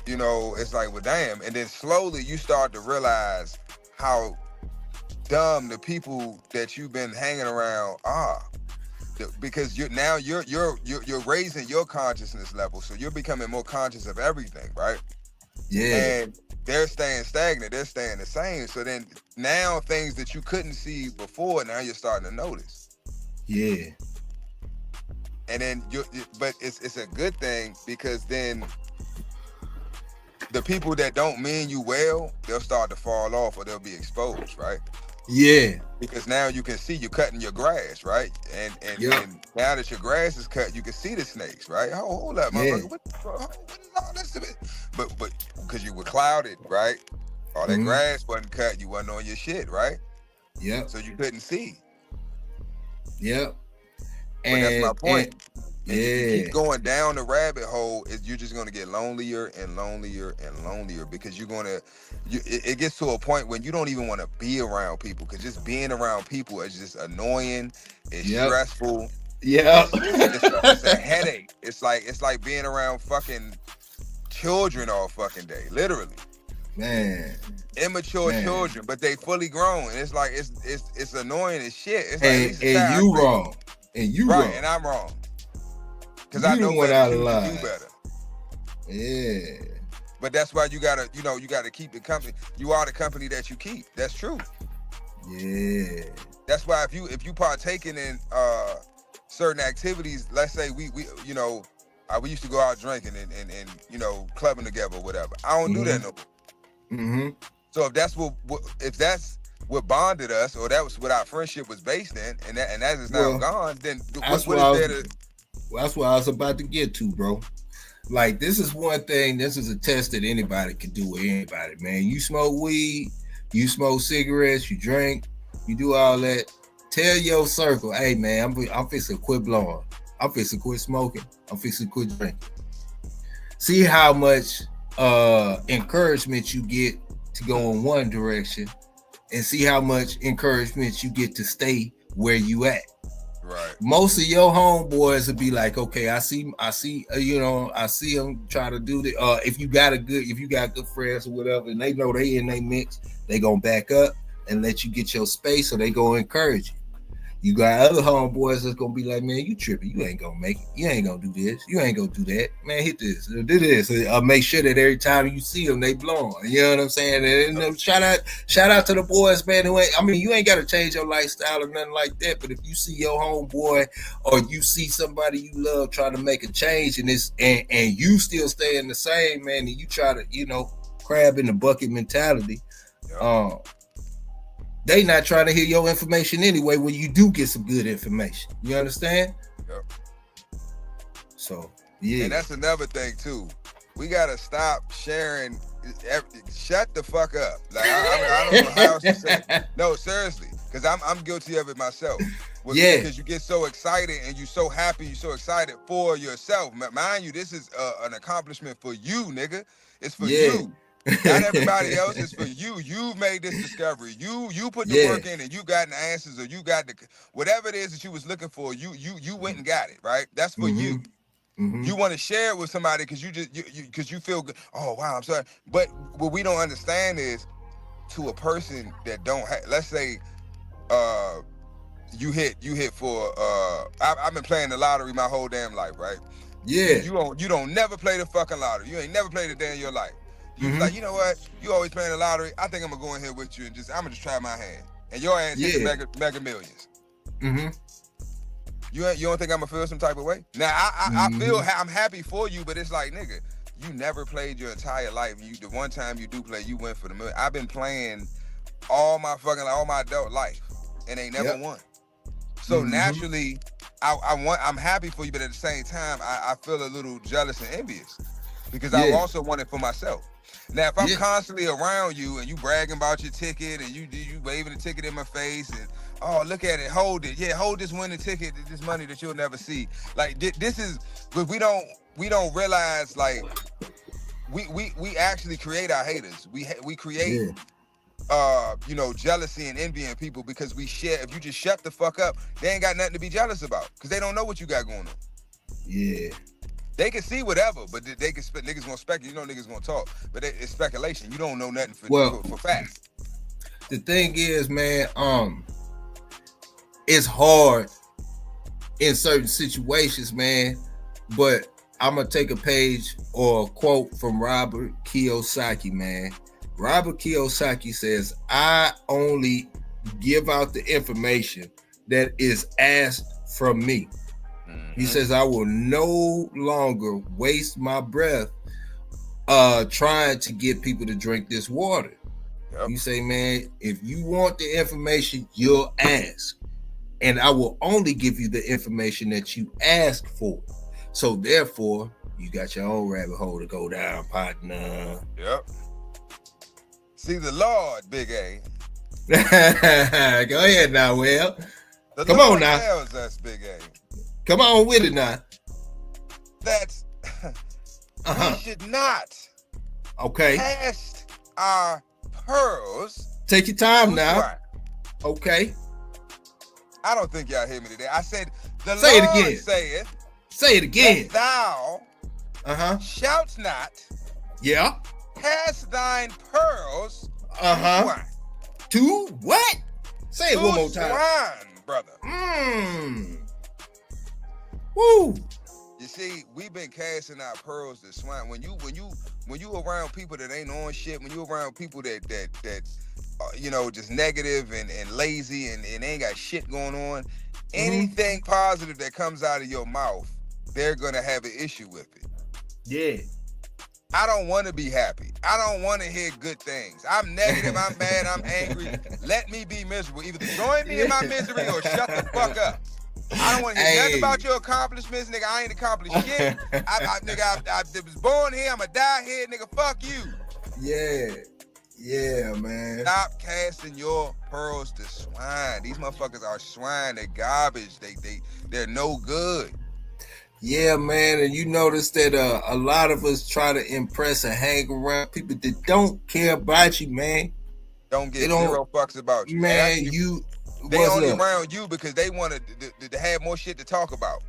you know, it's like, well, damn. And then slowly you start to realize how dumb the people that you've been hanging around are. Because you're raising your consciousness level. So you're becoming more conscious of everything, right? Yeah. And they're staying stagnant, they're staying the same. So then now things that you couldn't see before, now you're starting to notice. Yeah. And then but it's a good thing, because then the people that don't mean you well, they'll start to fall off or they'll be exposed, right? Yeah. Because now you can see you cutting your grass, right? And now that your grass is cut, you can see the snakes, right? Oh, hold up, motherfucker. What is all this? But because you were clouded, right? All that grass wasn't cut, you wasn't on your shit, right? Yeah. So you couldn't see. Yep. And that's my point. And yeah. If you keep going down the rabbit hole, you're just going to get lonelier and lonelier and lonelier, because it gets to a point when you don't even want to be around people, because just being around people is just annoying. It's stressful. Yeah. It's a headache. It's like being around fucking children all fucking day, literally. Man. Immature children, but they fully grown. And it's like it's annoying as shit. It's like, and you wrong. And you right, wrong. and I'm wrong. Because I know better, you do better. Yeah. But that's why you gotta keep the company. You are the company that you keep. That's true. Yeah. That's why if you partaking in certain activities, let's say we used to go out drinking and clubbing together or whatever. I don't do that no more. Mm-hmm. So if that's what bonded us, or that was what our friendship was based in, and that is now gone, then what is there to? That's what I was about to get to, bro. Like, this is one thing. This is a test that anybody can do with anybody, man. You smoke weed, you smoke cigarettes, you drink, you do all that. Tell your circle, hey, man, I'm fixing to quit blowing. I'm fixing to quit smoking. I'm fixing to quit drinking. See how much encouragement you get to go in one direction, and see how much encouragement you get to stay where you at. Right. Most of your homeboys will be like, okay, I see them try to do the. If you got good friends or whatever, and they know they in their mix, they gonna back up and let you get your space, or they gonna encourage you. You got other homeboys that's gonna be like, man, you tripping, you ain't gonna make it, you ain't gonna do this, you ain't gonna do that, man, hit this, do this. Make sure that every time you see them, they blowing. You know what I'm saying? And shout out to the boys, man. You ain't gotta change your lifestyle or nothing like that. But if you see your homeboy or you see somebody you love trying to make a change in this, and you still staying the same, man, and you try to, crab in the bucket mentality, they not trying to hear your information anyway when you do get some good information. You understand? Yep. So, yeah. And that's another thing, too. We got to stop sharing. Shut the fuck up. Like, I don't know how else to say it. No, seriously. Because I'm guilty of it myself. Because you get so excited and you're so happy, you're so excited for yourself. Mind you, this is an accomplishment for you, nigga. It's for you. Not everybody else. Is for you. You made this discovery. You put the work in, and you got the answers, or you got the whatever it is that you was looking for. You went and got it, right? That's for you. Mm-hmm. You want to share it with somebody because you feel good. Oh wow, I'm sorry. But what we don't understand is, to a person that don't have, let's say you hit for I've been playing the lottery my whole damn life, right? Yeah. You don't never play the fucking lottery. You ain't never played a day in your life. You like, you know what? You always playing the lottery. I think I'm gonna go in here with you and I'm gonna just try my hand. And your ass hit mega millions. You don't think I'm gonna feel some type of way? Now I feel I'm happy for you, but it's like, nigga, you never played your entire life. The one time you do play, you went for the million. I've been playing all my adult life and ain't never won. So naturally, I'm happy for you, but at the same time, I feel a little jealous and envious because I also want it for myself. Now, if I'm constantly around you and you bragging about your ticket and you waving the ticket in my face and look at it, hold it, hold this winning ticket, this money that you'll never see. Like this is, but we don't realize, like we actually create our haters. We create jealousy and envy in people because we share. If you just shut the fuck up, they ain't got nothing to be jealous about because they don't know what you got going on. Yeah. They can see whatever, but they can niggas gonna speculate. Niggas gonna talk, but it's speculation. You don't know nothing for facts. The thing is, man, it's hard in certain situations, man. But I'm gonna take a page or a quote from Robert Kiyosaki, man. Robert Kiyosaki says, "I only give out the information that is asked from me." He says, I will no longer waste my breath trying to get people to drink this water. You say, man, if you want the information, you'll ask. And I will only give you the information that you ask for. So therefore, you got your own rabbit hole to go down, partner. Yep. See the Lord, Big A. Go ahead now, Will. Come on now. Tells us, Big A. Come on with it now. That's we should not cast our pearls. Take your time now. Swine. Okay. I don't think y'all hear me today. I said the Say Lord it again. saith, say it again. Thou shalt not cast thine pearls to what? Say it one more time. Swine, brother. Woo. You see, we've been casting our pearls to swine. When you around people that ain't on shit, when you around people that just negative and lazy and ain't got shit going on, anything positive that comes out of your mouth, they're gonna have an issue with it. Yeah. I don't want to be happy. I don't want to hear good things. I'm negative, I'm mad, I'm angry. Let me be miserable. Either join me in my misery or shut the fuck up. I don't want to hear nothing about your accomplishments, nigga. I ain't accomplished shit. I was born here. I'ma die here, nigga. Fuck you. Yeah, man. Stop casting your pearls to swine. These motherfuckers are swine. They're garbage. They're no good. Yeah, man. And you notice that a lot of us try to impress and hang around people that don't care about you, man. Don't give zero fucks about you, man. They only around you because they want to have more shit to talk about,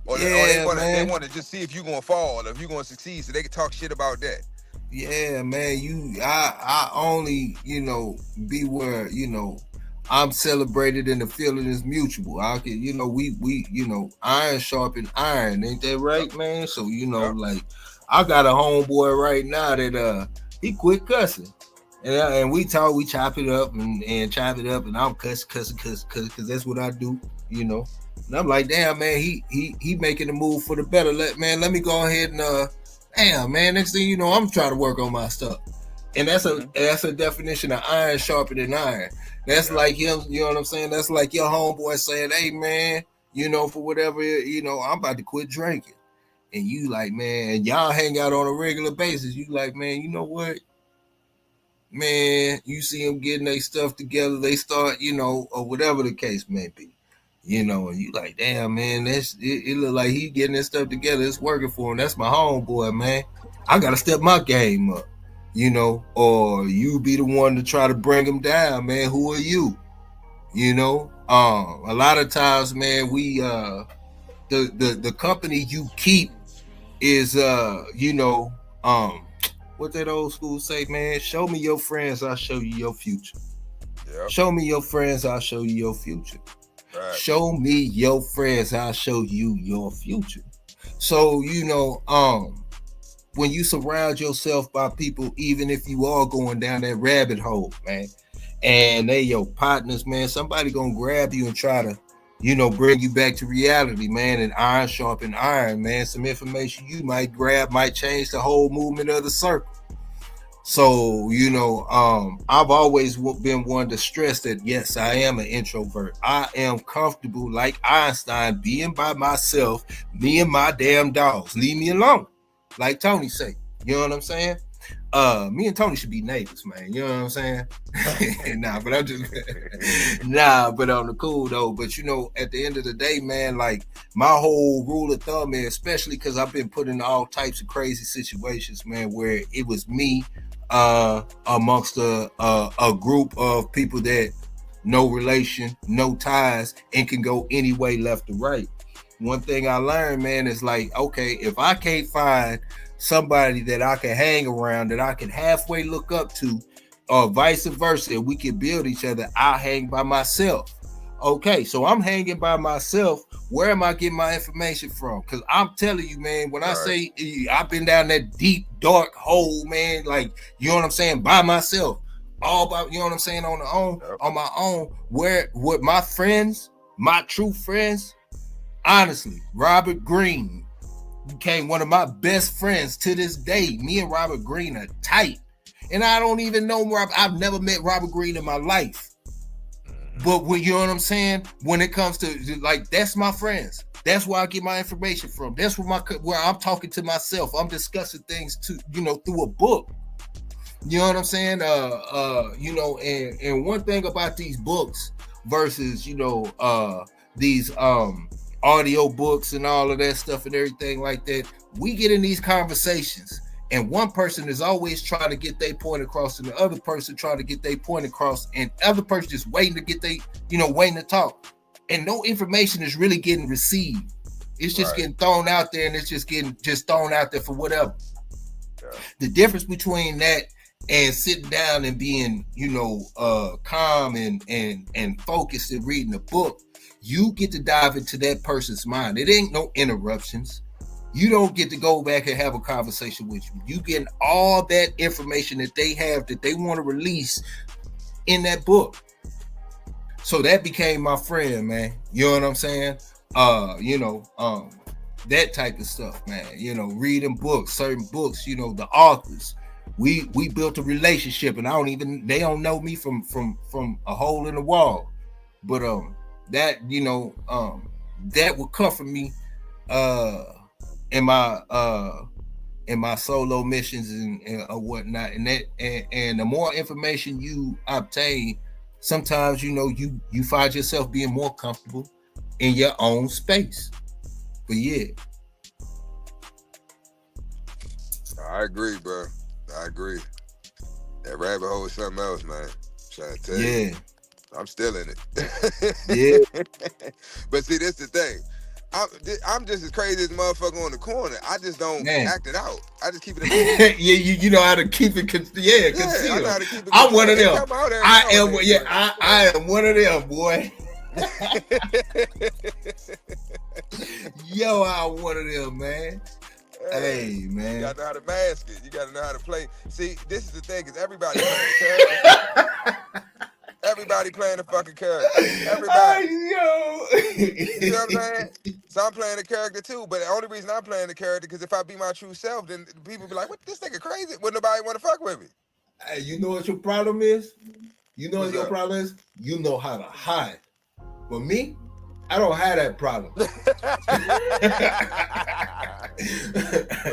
or they want to just see if you gonna fall or if you gonna succeed, so they can talk shit about that. Yeah, man. I only be where I'm celebrated and the feeling is mutual. I can we iron sharpen iron, ain't that right, man? So like I got a homeboy right now that he quit cussing. And we talk, we chop it up and chop it up, and I'm cussing, because that's what I do, And I'm like, damn, man, he making the move for the better. Let me go ahead and damn, man. Next thing you know, I'm trying to work on my stuff, and that's a definition of iron sharpening iron. That's like him, you know what I'm saying? That's like your homeboy saying, hey, man, for whatever, I'm about to quit drinking, and you like, man, y'all hang out on a regular basis. You like, man, you know what? Man, you see them getting their stuff together, they start, or whatever the case may be, and you like, damn, man, it look like he getting his stuff together, it's working for him. That's my homeboy, man. I gotta step my game up, or you be the one to try to bring him down, man. Who are you? A lot of times, man, we the company you keep is what that old school say, man? Show me your friends, I'll show you your future. Yep. Show me your friends, I'll show you your future. Right. Show me your friends, I'll show you your future. So, when you surround yourself by people, even if you are going down that rabbit hole, man, and they your partners, man, somebody gonna grab you and try to, bring you back to reality, man. And iron sharpen iron, man. Some information you might grab might change the whole movement of the circle. So, I've always been one to stress that, yes, I am an introvert. I am comfortable, like Einstein, being by myself, me and my damn dogs. Leave me alone. Like Tony say. You know what I'm saying? Me and Tony should be neighbors, man. You know what I'm saying? But on the cool though. But at the end of the day, man, like my whole rule of thumb is, especially because I've been put in all types of crazy situations, man, where it was me amongst a group of people that no relation, no ties, and can go any way left or right. One thing I learned, man, is like, okay, if I can't find somebody that I can hang around, that I can halfway look up to, or vice versa, we can build each other, I'll hang by myself. Okay, so I'm hanging by myself. Where am I getting my information from? Because I'm telling you, man, when I say I've been down that deep, dark hole, man, like, you know what I'm saying, by myself, all by, you know what I'm saying, on my own, what my friends, my true friends, honestly, Robert Greene became one of my best friends to this day. Me and Robert Greene are tight. And I don't even know I've never met Robert Greene in my life. But when, you know what I'm saying? When it comes to, like, that's my friends. That's where I get my information from. That's where I'm talking to myself. I'm discussing things through a book. You know what I'm saying? And one thing about these books versus, these audio books and all of that stuff and everything like that, we get in these conversations and one person is always trying to get their point across and the other person trying to get their point across and the other person just waiting to get waiting to talk, and no information is really getting received. It's just getting thrown out there, and it's just getting thrown out there for whatever. The difference between that and sitting down and being calm and focused and reading a book, you get to dive into that person's mind. It ain't no interruptions. You don't get to go back and have a conversation with you. You getting all that information that they have that they want to release in that book. So that became my friend, man. You know what I'm saying? That type of stuff, man. Reading books, certain books, the authors. We built a relationship, and they don't know me from a hole in the wall. But that that would comfort me in my solo missions and whatnot. And that and the more information you obtain, sometimes you find yourself being more comfortable in your own space. But yeah, I agree, bro. I agree. That rabbit hole is something else, man. I'm trying to tell you. I'm still in it. Yeah. But see, this the thing. I'm just as crazy as a motherfucker on the corner. I just don't act it out. I just keep it in you know how to keep it concealed. I know how to keep it I'm one of them. I am one of them, boy. Yo, I'm one of them, man. Hey, man. You gotta know how to mask it. You gotta know how to play. See, this is the thing, is everybody playing a character. Everybody playing a fucking character. Everybody. You know what I'm saying? So I'm playing a character too, but the only reason I'm playing the character because if I be my true self, then people be like, what, this nigga crazy? Wouldn't nobody want to fuck with me? Hey, you know what your problem is? You know what your problem is? You know how to hide. But me, I don't have that problem. But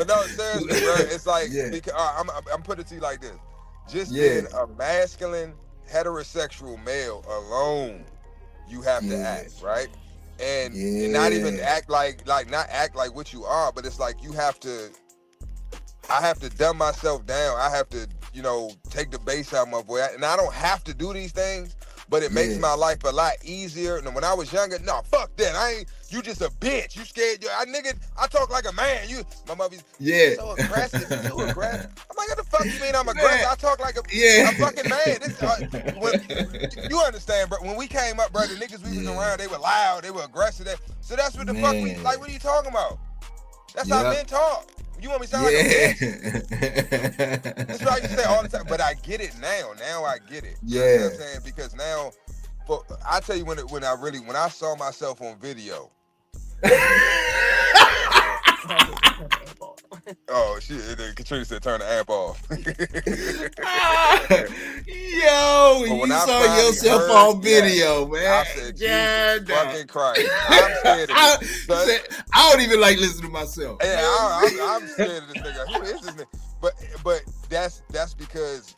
no, seriously, bro, it's like, because, I'm putting it to you like this. Just being a masculine, heterosexual male alone, you have to act, right? And not even act like not act like what you are, but it's like I have to dumb myself down. I have to, take the bass out of my voice. And I don't have to do these things, but it makes my life a lot easier. And when I was younger, no, fuck that. You just a bitch. You scared. I talk like a man. My mother's so aggressive. You too aggressive. I'm like, what the fuck you mean I'm aggressive? I talk like a fucking man. You understand, bro? When we came up, bro, the niggas we was around, they were loud, they were aggressive. So that's what the fuck we like. What are you talking about? That's how men talk. You want me to sound like a bitch? That's what I used to say all the time. But I get it now. Now I get it. You know what I'm saying? Because now, I tell you when I saw myself on video. Oh shit! Katrina said, "Turn the app off." Yo, when you saw yourself on video, man. I said, Jesus fucking Christ! I'm scared of this. I don't even like listening to myself. Yeah, I'm scared of this nigga. Who is this nigga? But that's because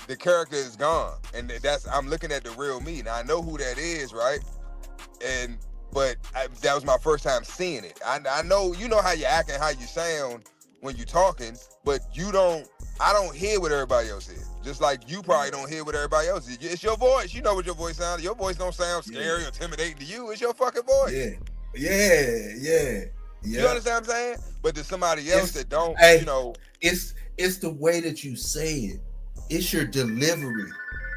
the character is gone, and I'm looking at the real me. Now I know who that is, right? But that was my first time seeing it. I know, you know how you act and how you sound when you're talking, but I don't hear what everybody else is. Just like you probably don't hear what everybody else is. It's your voice. You know what your voice sounds. Your voice don't sound scary or intimidating to you. It's your fucking voice. Yeah. You understand what I'm saying? But there's somebody else that don't, It's the way that you say it. It's your delivery.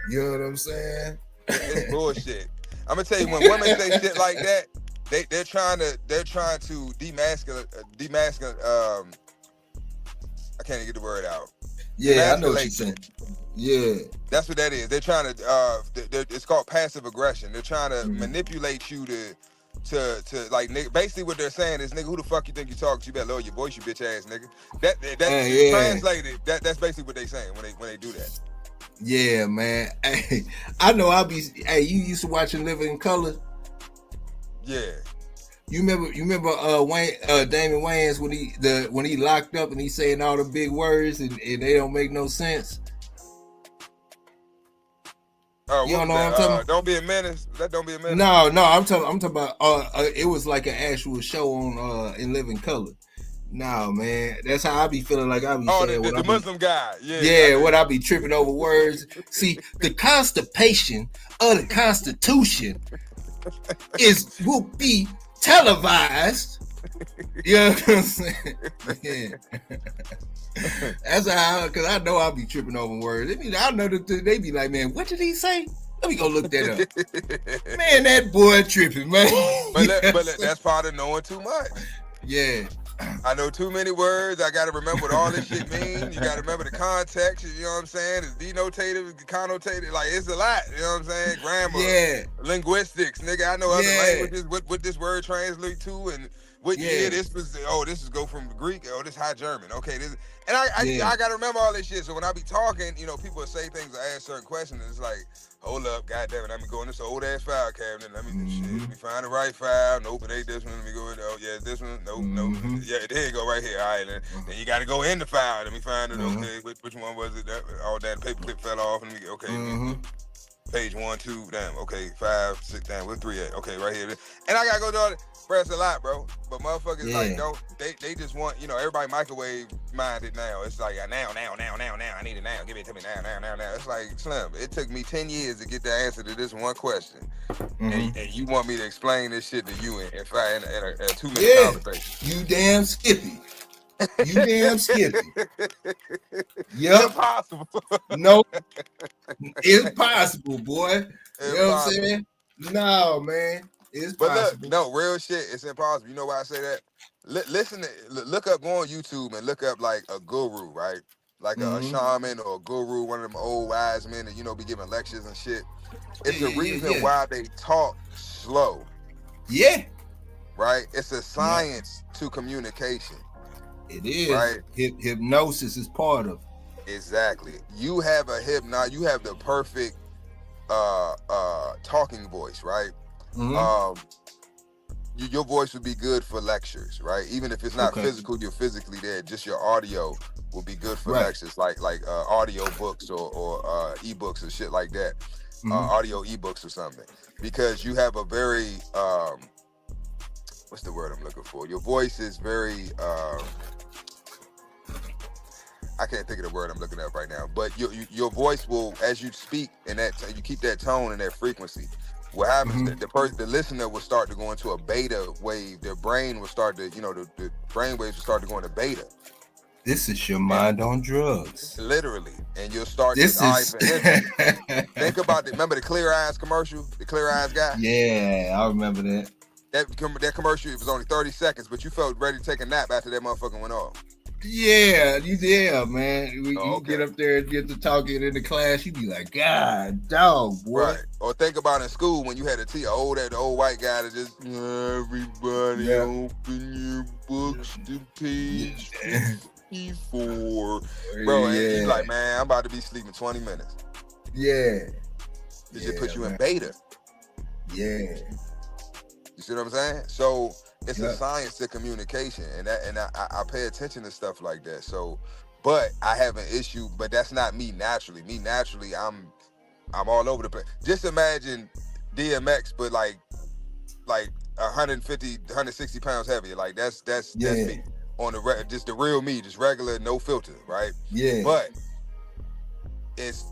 You know what I'm saying? It's bullshit. I'm gonna tell you, when women say shit like that, they're trying to demasculate. I can't even get the word out. Yeah, I know what you're saying. Yeah, that's what that is. They're trying to. It's called passive aggression. They're trying to manipulate you to like, basically what they're saying is, nigga, who the fuck you think you talking to? You better lower your voice, you bitch ass nigga. Translated. That's basically what they saying when they do that. Yeah, man. Hey, I know you used to watching Living Color? Yeah. You remember Damon Wayans when he locked up and he saying all the big words and they don't make no sense? You don't know what I'm talking about? Don't be a menace. That don't be a menace. No, I'm talking about it was like an actual show on in Living Color. No, man, that's how I be feeling like I be saying. The Muslim guy. Yeah, what I be tripping over words. See, the constipation of the Constitution will be televised. You know what I'm saying? Yeah. That's how, because I know I'll be tripping over words. I know that they be like, man, what did he say? Let me go look that up. Man, that boy tripping, man. But that's part of knowing too much. Yeah. I know too many words. I got to remember what all this shit means. You got to remember the context. You know what I'm saying? It's denotative, it's connotative. Like, it's a lot. You know what I'm saying? Grammar, linguistics. Nigga, I know other languages, what this word translates to, and what year this was. Oh, this is go from Greek. Oh, this High German. Okay, this. And I got to remember all this shit. So when I be talking, people will say things or ask certain questions. And it's like, hold up, goddamn it, let me go in this old ass file cabinet. Let me find the right file. Nope, it ain't this one. Let me go in. Oh yeah, this one. Nope. Yeah, there you go, right here. All right, then you got to go in the file. Let me find it. Okay, which one was it? All that paper clip fell off. Let me page 1, 2, damn. Okay, 5, 6, damn. Where 3 at? Okay, right here. And I gotta go do all it. Press a lot, bro. But motherfuckers they just want, everybody microwave minded now. It's like now. I need it now. Give it to me now. It's like, Slim, it took me 10 years to get the answer to this one question. And you want me to explain this shit to you in a 2-minute conversation. You damn Skippy. Yep. Impossible. No. It's possible, boy. You know what I'm saying? No, man. It's possible. No, real shit. It's impossible. You know why I say that? Look up, go on YouTube and look up like a guru, right? Like a shaman or a guru, one of them old wise men that, be giving lectures and shit. It's the reason why they talk slow. Yeah. Right? It's a science to communication. It is. Right? Hypnosis is part of it. Exactly. You have you have the perfect talking voice, right? Your voice would be good for lectures, right? Even if it's not physical, you're physically there. Just your audio will be good for lectures, like audio books or ebooks and shit like that. Audio ebooks or something, because you have a very what's the word I'm looking for? Your voice is very I can't think of the word I'm looking up right now, but your voice will, as you speak, and that you keep that tone and that frequency. What happens? The listener will start to go into a beta wave. Their brain will start to, the brain waves will start to go into beta. This is your mind on drugs. Literally, and you'll start. Think about remember the Clear Eyes commercial, the Clear Eyes guy. Yeah, I remember that. That commercial, it was only 30 seconds, but you felt ready to take a nap after that motherfucker went off. Yeah, man. You get up there and get to talking in the class, you be like, God, dog, boy. Right. Or think about in school when you had the old white guy that just, everybody open your books to page 54. Bro, and he's like, man, I'm about to be sleeping 20 minutes. Yeah. It just put you in beta. Yeah. You see what I'm saying? So it's a science to communication, and I pay attention to stuff like that. So, but I have an issue, but that's not me naturally. Me naturally, I'm all over the place. Just imagine DMX, but like 150, 160 pounds heavier. Like that's me on just the real me, just regular, no filter, right? Yeah. But it's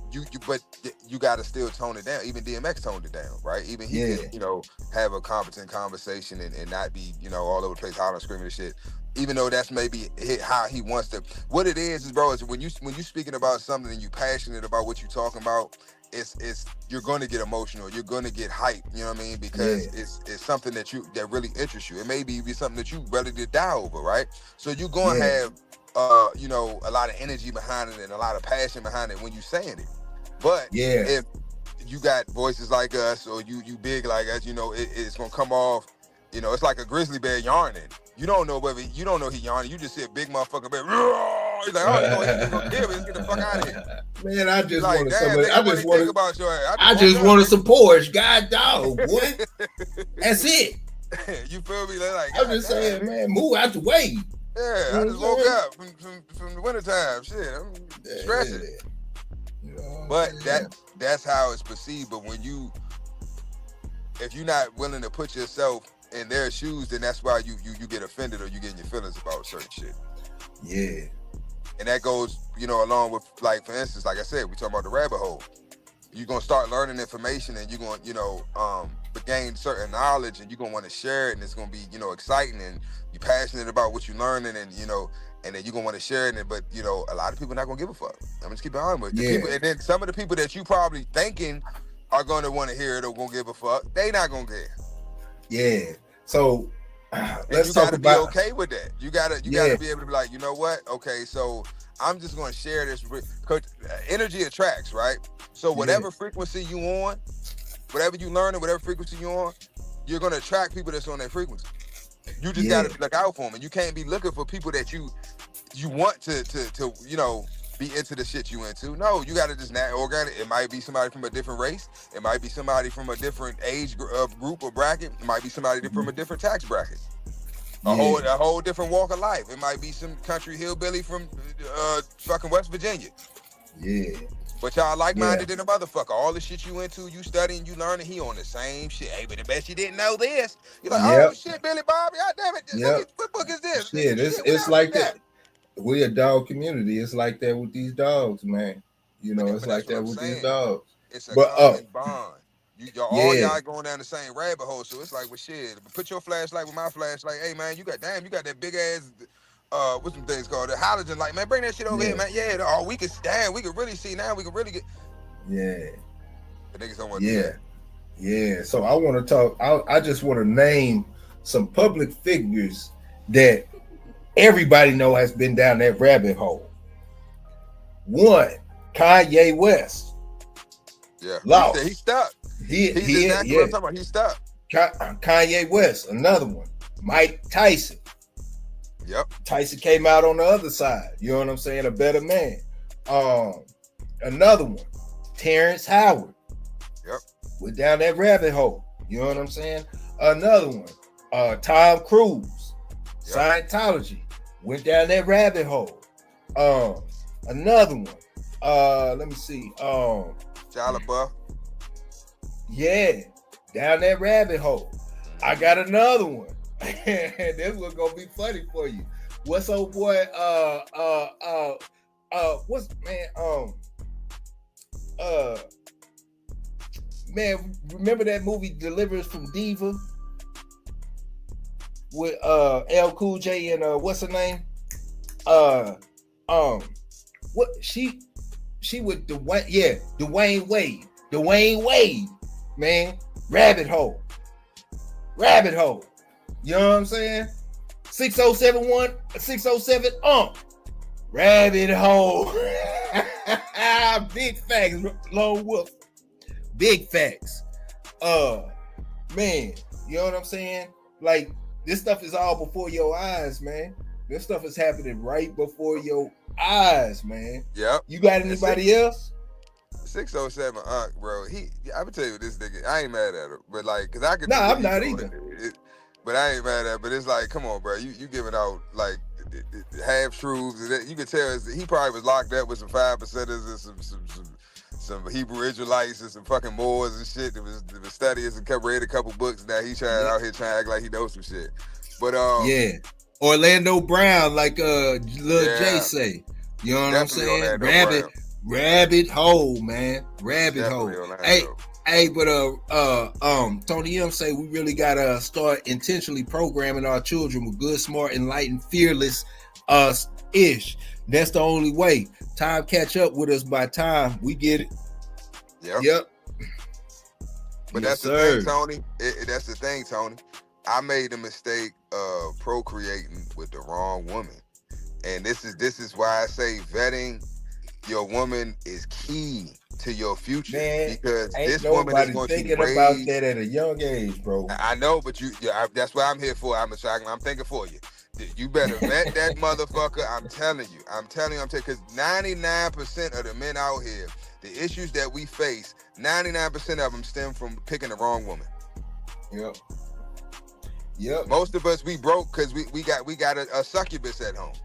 but you got to still tone it down. Even DMX toned it down, right? Even he could, have a competent conversation and not be, all over the place hollering, screaming and shit. Even though that's maybe how he wants to. What it is bro, is when you speaking about something and you passionate about what you're talking about, it's you're going to get emotional. You're going to get hyped. You know what I mean? Because it's something that really interests you. It may be something that you ready to die over, right? So you're going to have a lot of energy behind it and a lot of passion behind it when you saying it. But if you got voices like us or you big like us, it's gonna come off. It's like a grizzly bear yarning. You don't know he yarning. You just see a big motherfucker bear. He's like, he's gonna kill me. Let's get the fuck out of here. Man, I just like, wanted somebody. I just wanted some Porsche, god dog, boy. That's it. You feel me? Like, I'm just saying, man, move out the way. Yeah, I just woke up from the wintertime. Shit, I'm stressing. But that's how it's perceived. But if you're not willing to put yourself in their shoes, then that's why you get offended or you get in your feelings about certain shit. Yeah. And that goes, along with, like, for instance, like I said, we talking about the rabbit hole. You're gonna start learning information and you're going to, gain certain knowledge and you're gonna want to share it and it's gonna be, exciting and you're passionate about what you're learning and and then you're gonna want to share it, but a lot of people are not gonna give a fuck. I'm just keep it on with people, and then some of the people that you probably thinking are gonna want to hear it or gonna give a fuck, they not gonna care. Yeah. So let's talk about. You gotta be okay with that. You gotta be able to be like, you know what? Okay, so I'm just gonna share this because energy attracts, right? So whatever frequency you on, whatever you learn and whatever frequency you on, you're gonna attract people that's on that frequency. You just gotta look out for them, and you can't be looking for people that you want to be into the shit you into. No, you gotta just not organic. It might be somebody from a different race. It might be somebody from a different age group or bracket. It might be somebody from a different tax bracket. A whole different walk of life. It might be some country hillbilly from fucking West Virginia. Yeah. But y'all like-minded than a motherfucker. All the shit you into, you studying, you learning, he on the same shit. Hey, but I bet you didn't know this. You're like, oh shit, Billy Bobby, God damn it. What book is this? Shit, it's like that. We a dog community. It's like that with these dogs, man. It's like that with these dogs. It's a common bond. Y'all going down the same rabbit hole. So it's like, well, shit, put your flashlight with my flashlight. Hey, man, you got that big ass... what's some things called the halogen light, man? Bring that shit over here, man. Yeah, we can really see now. We can really get. Yeah. The niggas don't want to do that. Yeah. So I want to talk. I just want to name some public figures that everybody know has been down that rabbit hole. One, Kanye West. Yeah. Lost. He's stuck. He's exactly what I'm talking about. He's stuck. Kanye West. Another one. Mike Tyson. Yep. Tyson came out on the other side. You know what I'm saying? A better man. Another one, Terrence Howard. Yep. Went down that rabbit hole. You know what I'm saying? Another one, Tom Cruise. Yep. Scientology. Went down that rabbit hole. Another one. Let me see. Shia LaBeouf. Yeah, down that rabbit hole. I got another one. This one's gonna be funny for you. What's old boy what's man, remember that movie Deliverance from Diva with L Cool J and what's her name? What she with Dwayne Wade, man, rabbit hole. You know what I'm saying? 6071 607 rabbit hole. Big facts, Lone Wolf. Big facts. Man, you know what I'm saying? Like, this stuff is all before your eyes, man. This stuff is happening right before your eyes, man. Yep. You got anybody else? 607 bro. I would tell you this nigga. I ain't mad at him, but like, cause I could. Nah, I'm not either. But I ain't mad at it. But it's like, come on, bro. You giving out like half truths. You could tell he probably was locked up with some 5%ers and some Hebrew Israelites and some fucking Moors and shit that was studying and read a couple books. Now he's out here trying to act like he knows some shit. But yeah, Orlando Brown, like Lil J say. You know what I'm saying? Rabbit hole, man. Rabbit hole. Hey, but Tony M say we really gotta start intentionally programming our children with good, smart, enlightened, fearless ish. That's the only way. Time catch up with us by time we get it. Yep. But that's the thing, Tony. That's the thing, Tony. I made the mistake of procreating with the wrong woman, and this is why I say vetting your woman is key to your future, man, because this woman is going to raise. Thinking about that at a young age, bro. I know, but that's what I'm here for. I'm thinking for you. You better vet that motherfucker. I'm telling you, because 99% of the men out here, the issues that we face, 99% of them stem from picking the wrong woman. Yep. Most of us, we broke because we got a succubus at home.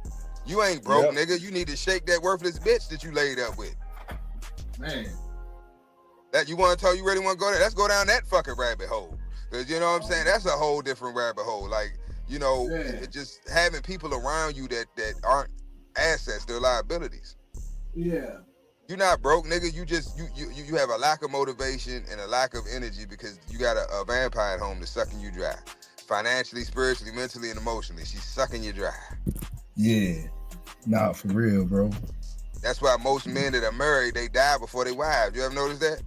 You ain't broke, nigga. You need to shake that worthless bitch that you laid up with. Man. That you want to tell you really want to go there? Let's go down that fucking rabbit hole. Because you know what I'm saying? That's a whole different rabbit hole. Like, you know, just having people around you that aren't assets, they're liabilities. Yeah. You're not broke, nigga. You have a lack of motivation and a lack of energy because you got a vampire at home that's sucking you dry. Financially, spiritually, mentally, and emotionally. She's sucking you dry. Yeah. Nah, for real, bro. That's why most men that are married, they die before they wives. You ever notice that?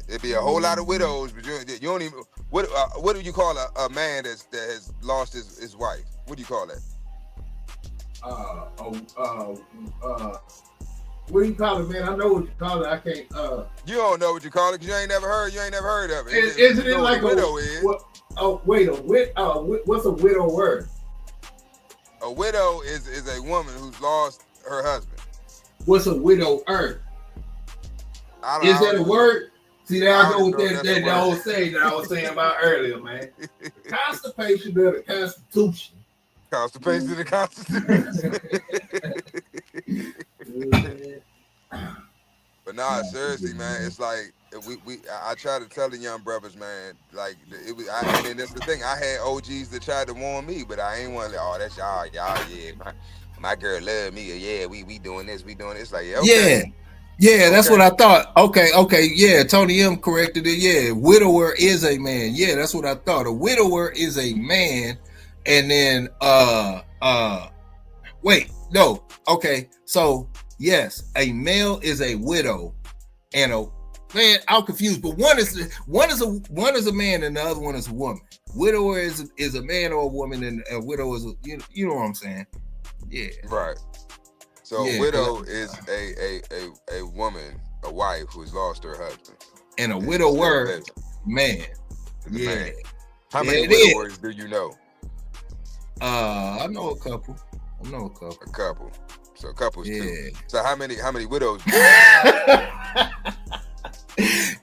There'd be a whole lot of widows, but you don't even. What do you call a man that has lost his wife? What do you call that? What do you call it, man? I know what you call it. I can't. You don't know what you call it because you ain't never heard of it. Isn't it like a widow? What's a widow word? A widow is a woman who's lost her husband. What's a widower? Is that a word? See, there I go with that old saying that I was saying about earlier, man. Constipation of the Constitution. Constipation of the Constitution. But nah, seriously, man, it's like I try to tell the young brothers, man, like and that's the thing. I had OGs that tried to warn me, but I ain't want to. Oh, that's y'all, yeah. My girl love me. Yeah, we doing this, It's like okay. Yeah, that's what I thought. Okay, yeah. Tony M corrected it. Yeah, widower is a man. Yeah, that's what I thought. A widower is a man, and then wait, no. Okay, so yes, a male is a widow, and man, I'm confused. But one is a man, and the other one is a woman. Widower is a man or a woman, and a widow is you know what I'm saying? Yeah. Right. So a widow is a woman, a wife who's lost her husband. And a widower, man. Yeah. Man. How many widowers do you know? I know a couple. A couple. So a couple's two. So how many widows?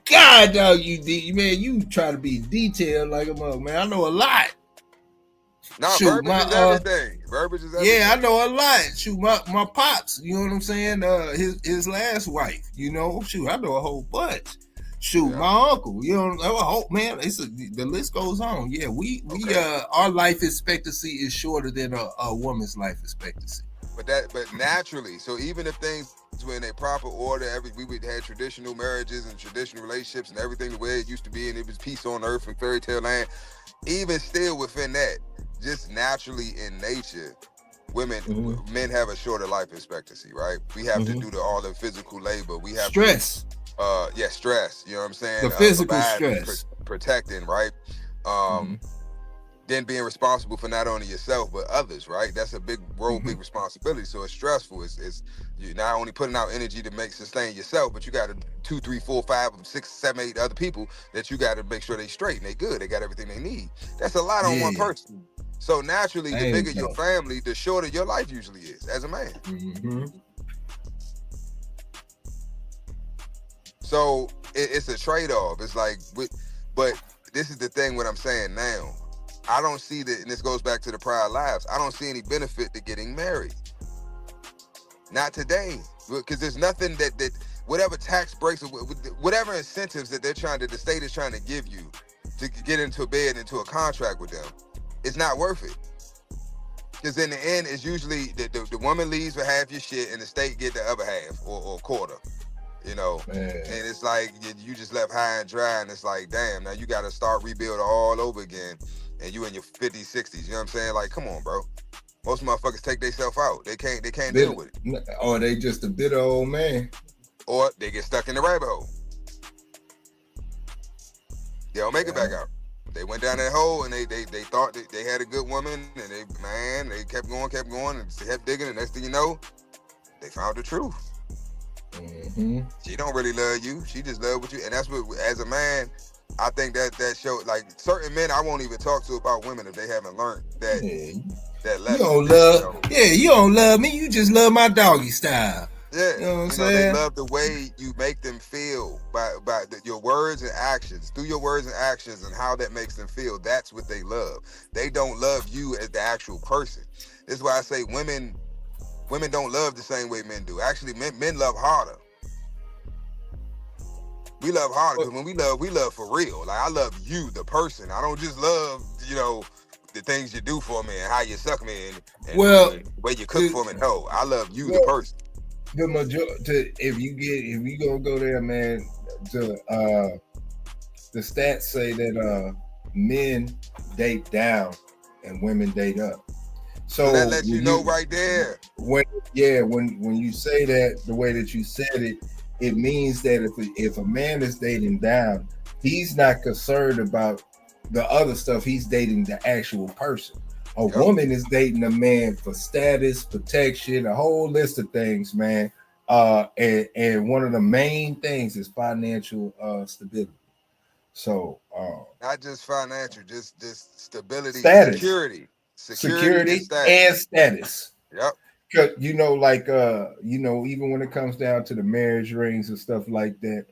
God, dog, you try to be detailed like a mother, man. I know a lot. No, verbiage is everything. Verbiage is everything. Yeah, I know a lot. Shoot, my pops, you know what I'm saying? His last wife, I know a whole bunch. My uncle, man, the list goes on. Yeah, we our life expectancy is shorter than a woman's life expectancy. But naturally, so even if things were in a proper order, we would have traditional marriages and traditional relationships and everything the way it used to be, and it was peace on earth and fairy tale land. Even still within that, just naturally in nature, men have a shorter life expectancy, right? We have to do all the physical labor. We have stress. Stress. You know what I'm saying? The physical stress. Protecting, right? Then being responsible for not only yourself but others, right? That's a big role, big responsibility. So it's stressful. It's you're not only putting out energy to sustain yourself, but you got 2, 3, 4, 5, 6, 7, 8 other people that you got to make sure they straight and they good. They got everything they need. That's a lot on one person. So naturally, the bigger your family, the shorter your life usually is as a man. So it's a trade-off. It's like, but this is the thing. What I'm saying now. I don't see that, and this goes back to the prior lives. I don't see any benefit to getting married. Not today, because there's nothing that whatever tax breaks or whatever incentives that the state is trying to give you to get into a bed, into a contract with them, it's not worth it. Because in the end, it's usually the woman leaves for half your shit, and the state get the other half or quarter. You know, and it's like you just left high and dry, and it's like, damn, now you got to start rebuilding all over again. And you in your 50s, 60s, you know what I'm saying? Like, come on, bro. Most motherfuckers take themselves out. They can't deal with it. Or they just a bitter old man. Or they get stuck in the rabbit hole. They don't make it back out. They went down that hole and they thought that they had a good woman, and they kept going and kept digging, and next thing you know, they found the truth. She don't really love you. She just love what you, and that's what, as a man, I think that show, like certain men I won't even talk to about women if they haven't learned that lesson. You don't love, you don't love me. You just love my doggy style. Yeah, you know what I'm saying? They love the way you make them feel by your words and actions, through your words and actions, and how that makes them feel. That's what they love. They don't love you as the actual person. This is why I say women don't love the same way men do. Actually, men love harder. We love harder because when we love for real. Like, I love you, the person. I don't just love, the things you do for me and how you suck me and the way you cook for me. No, I love you, the person. The majority, if you gonna go there, man, the stats say that men date down and women date up. So that lets you know right there. When you say that the way that you said it, it means that if a man is dating down, he's not concerned about the other stuff. He's dating the actual person. A woman is dating a man for status, protection, a whole list of things, man. And one of the main things is financial stability. So not just financial, just stability, status. security and status. Yep. Cause even when it comes down to the marriage rings and stuff like that,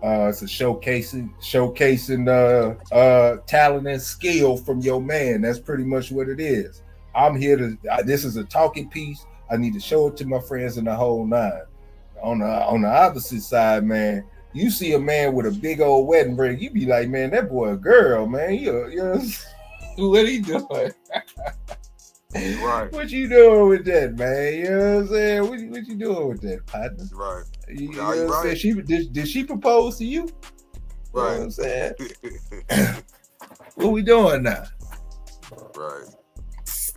it's a showcasing talent and skill from your man. That's pretty much what it is. I'm here this is a talking piece. I need to show it to my friends in the whole nine. On the opposite side, man, you see a man with a big old wedding ring, you be like, man, that boy a girl, man. What he doing? Right. What you doing with that, man? You know what I'm saying? What you doing with that, partner? Right. You know what I'm saying? Did she propose to you? Right. You know what I'm saying? What we doing now? Right.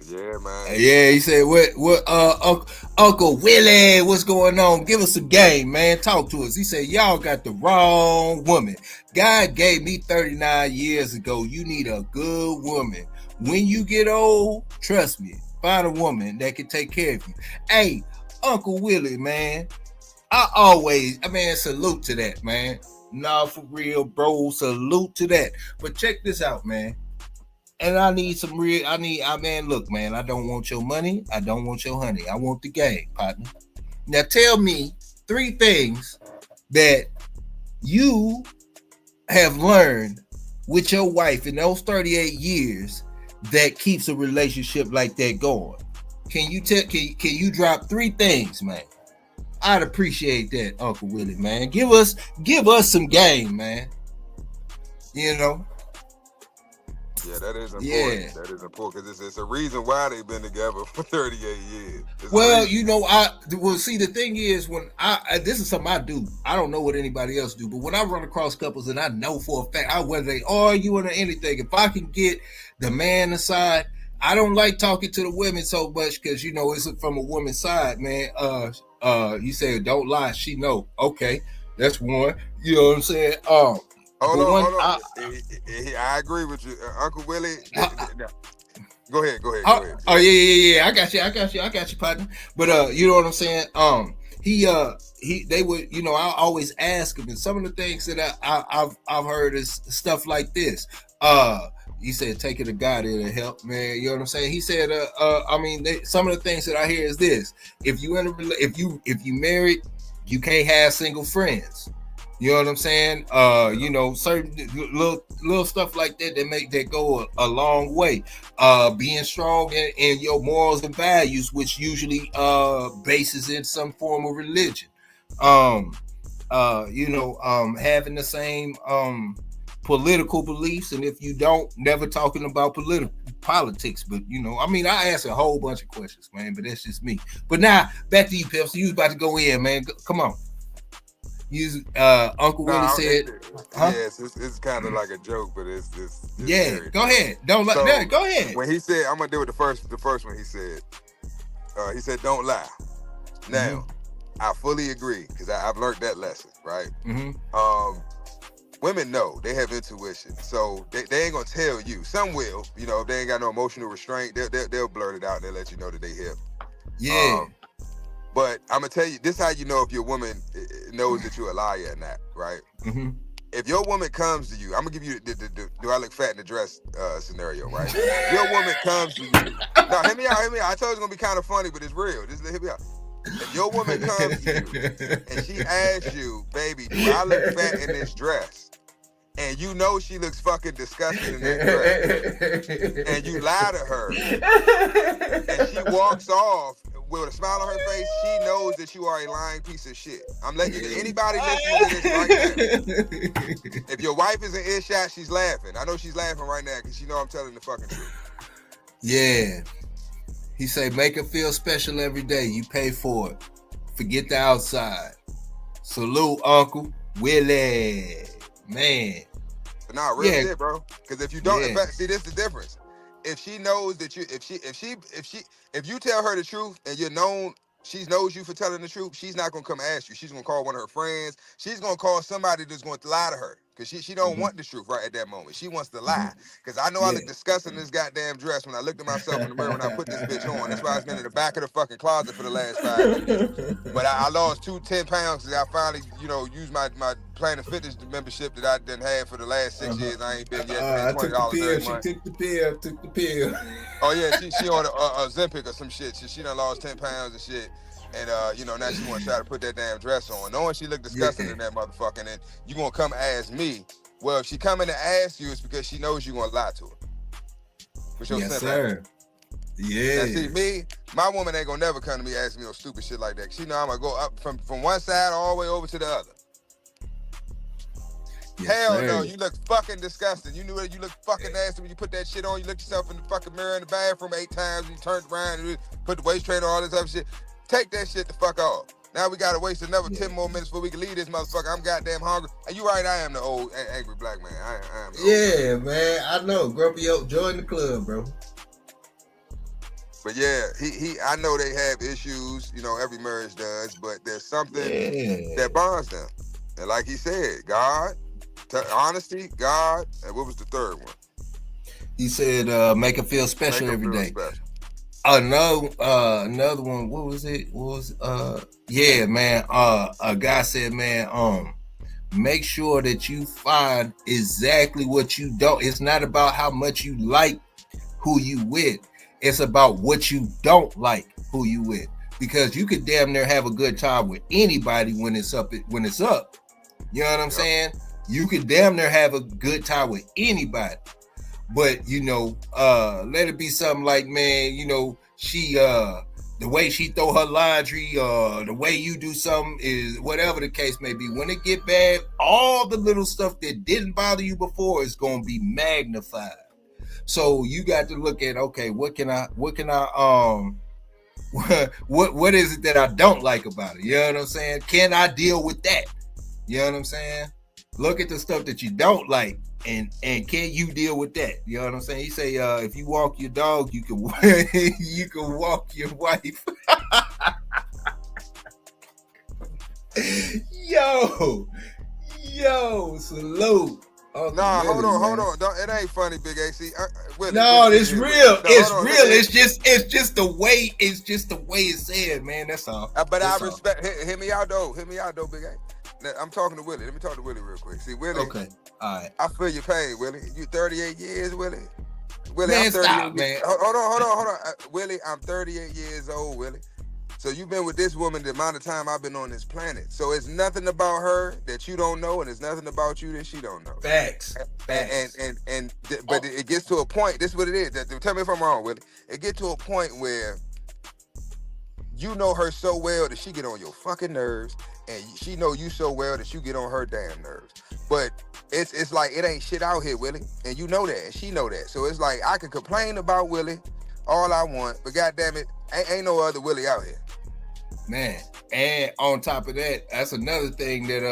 Yeah, man. Yeah, he said, what Uncle Willie, what's going on? Give us some game, man. Talk to us. He said, y'all got the wrong woman. God gave me 39 years ago. You need a good woman. When you get old, trust me, find a woman that can take care of you. Hey, Uncle Willie, man, salute to that, man. Nah, for real, bro, salute to that. But check this out, man. And look, man, I don't want your money. I don't want your honey. I want the game, partner. Now tell me 3 things that you have learned with your wife in those 38 years that keeps a relationship like that going. Can you drop 3 things, man? I'd appreciate that, Uncle Willie, man. Give us some game, man. Yeah, that is important. Yeah. That is important because it's a reason why they've been together for 38 years. Well, you know, see, the thing is, when this is something I do. I don't know what anybody else do, but when I run across couples and I know for a fact, whether they arguing or anything, if I can get the man aside, I don't like talking to the women so much because, you know, it's from a woman's side, man. You say, don't lie. She know. Okay, that's one. You know what I'm saying? Hold on. I agree with you, Uncle Willie. Go ahead. Oh yeah. I got you, partner. But you know what I'm saying? They would, you know, I always ask him, and some of the things that I've heard is stuff like this. He said, take it to God, it'll help, man. You know what I'm saying? He said, some of the things that I hear is this: if you married, you can't have single friends. You know what I'm saying? You know, certain little stuff like that go a long way. Being strong in your morals and values, which usually bases in some form of religion. Having the same political beliefs, and if you don't, never talking about politics. But you know, I mean, I asked a whole bunch of questions, man, but that's just me. But now back to you, Pep. So you was about to go in, man. Come on. Uncle Willie said, yes, it's kind of like a joke, but it's yeah. serious. Go ahead. Don't let that. Go ahead. When he said, I'm gonna deal with the first one. He said, don't lie. Now, I fully agree because I've learned that lesson, right? Women know, they have intuition, so they ain't gonna tell you. Some will, you know, if they ain't got no emotional restraint, they'll blurt it out. They'll let you know that they hip. Yeah. But I'm gonna tell you, this is how you know if your woman knows that you're a liar or not, right? If your woman comes to you, I'm gonna give you the do I look fat in the dress scenario, right? Your woman comes to you. No, hear me out. I told you it's gonna be kind of funny, but it's real. Just hear me out. If your woman comes to you and she asks you, baby, do I look fat in this dress? And you know she looks fucking disgusting in that dress, and you lie to her, and she walks off with a smile on her face, she knows that you are a lying piece of shit. I'm letting you, anybody listening to this right now, if your wife is in earshot, she's laughing. I know she's laughing right now because she know I'm telling the fucking truth. Yeah. He say, make her feel special every day. You pay for it. Forget the outside. Salute, Uncle Willie. Man. But nah, real shit, bro. Because if you don't, in fact, see, this is the difference. If she knows that if you tell her the truth and you're known, she knows you for telling the truth, she's not gonna come ask you. She's gonna call one of her friends. She's gonna call somebody that's going to lie to her because she don't want the truth right at that moment. She wants to lie. Because I know I look disgusting in this goddamn dress when I looked at myself in the mirror when I put this bitch on. That's why I've been in the back of the fucking closet for the last 5 years. But I lost 10 pounds because I finally, you know, used my Planet Fitness membership that I done had for the last 6 years. I ain't been yet. I took the pill. She took the pill. Oh yeah, she on a Ozempic or some shit. She done lost 10 pounds and shit. And you know, now she want to try to put that damn dress on, knowing she look disgusting in that motherfucker. And then you gonna come ask me? Well, if she coming to ask you, it's because she knows you gonna lie to her. Yes, sir. Yeah. Now, see, my woman ain't gonna never come to me asking me no stupid shit like that. She know I'm gonna go up from one side all the way over to the other. Yes, hell no, you look fucking disgusting. You knew that you look fucking nasty when you put that shit on. You looked yourself in the fucking mirror in the bathroom 8 times. You turned around and put the waist trainer on, all this other shit. Take that shit the fuck off. Now we gotta waste another 10 more minutes before we can leave this motherfucker. I'm goddamn hungry. And you right, I am the old angry black man. I am the old man. I know. Grumpy Oak, join the club, bro. But yeah, I know they have issues, you know, every marriage does, but there's something that bonds them. And like he said, God, honesty, God, and what was the third one? He said, make her feel special every day. Special. Another one. What was it? A guy said, man, make sure that you find exactly what you don't. It's not about how much you like who you with. It's about what you don't like who you with. Because you could damn near have a good time with anybody when it's up. You know what I'm saying? You could damn near have a good time with anybody. But, you know, let it be something like, man, you know, she, the way she throw her laundry, the way you do something is whatever the case may be. When it get bad, all the little stuff that didn't bother you before is going to be magnified. So you got to look at, okay, what can I what is it that I don't like about it? You know what I'm saying? Can I deal with that? You know what I'm saying? Look at the stuff that you don't like, and can you deal with that? You know what I'm saying? He say, if you walk your dog, you can you can walk your wife. Yo, salute. Okay, nah, hold on. It ain't funny, Big AC. No, it's real. It's real. It's just the way it's said, man. That's all. But I respect. Hear me out though, Big A. Now, I'm talking to Willie. Let me talk to Willie real quick. See, Willie. Okay. All right. I feel your pain, Willie. You 38 years, Willie. Willie, man, I'm 38. Stop, man. Hold on. Willie, I'm 38 years old, Willie. So you've been with this woman the amount of time I've been on this planet. So it's nothing about her that you don't know, and it's nothing about you that she don't know. Facts. But it gets to a point. This is what it is. Tell me if I'm wrong, Willie. It gets to a point where you know her so well that she get on your fucking nerves, and she know you so well that you get on her damn nerves. But it's like it ain't shit out here, Willie, and you know that, and she know that. So it's like I can complain about Willie all I want, but goddamn it, ain't no other Willie out here. Man, and on top of that, that's another thing that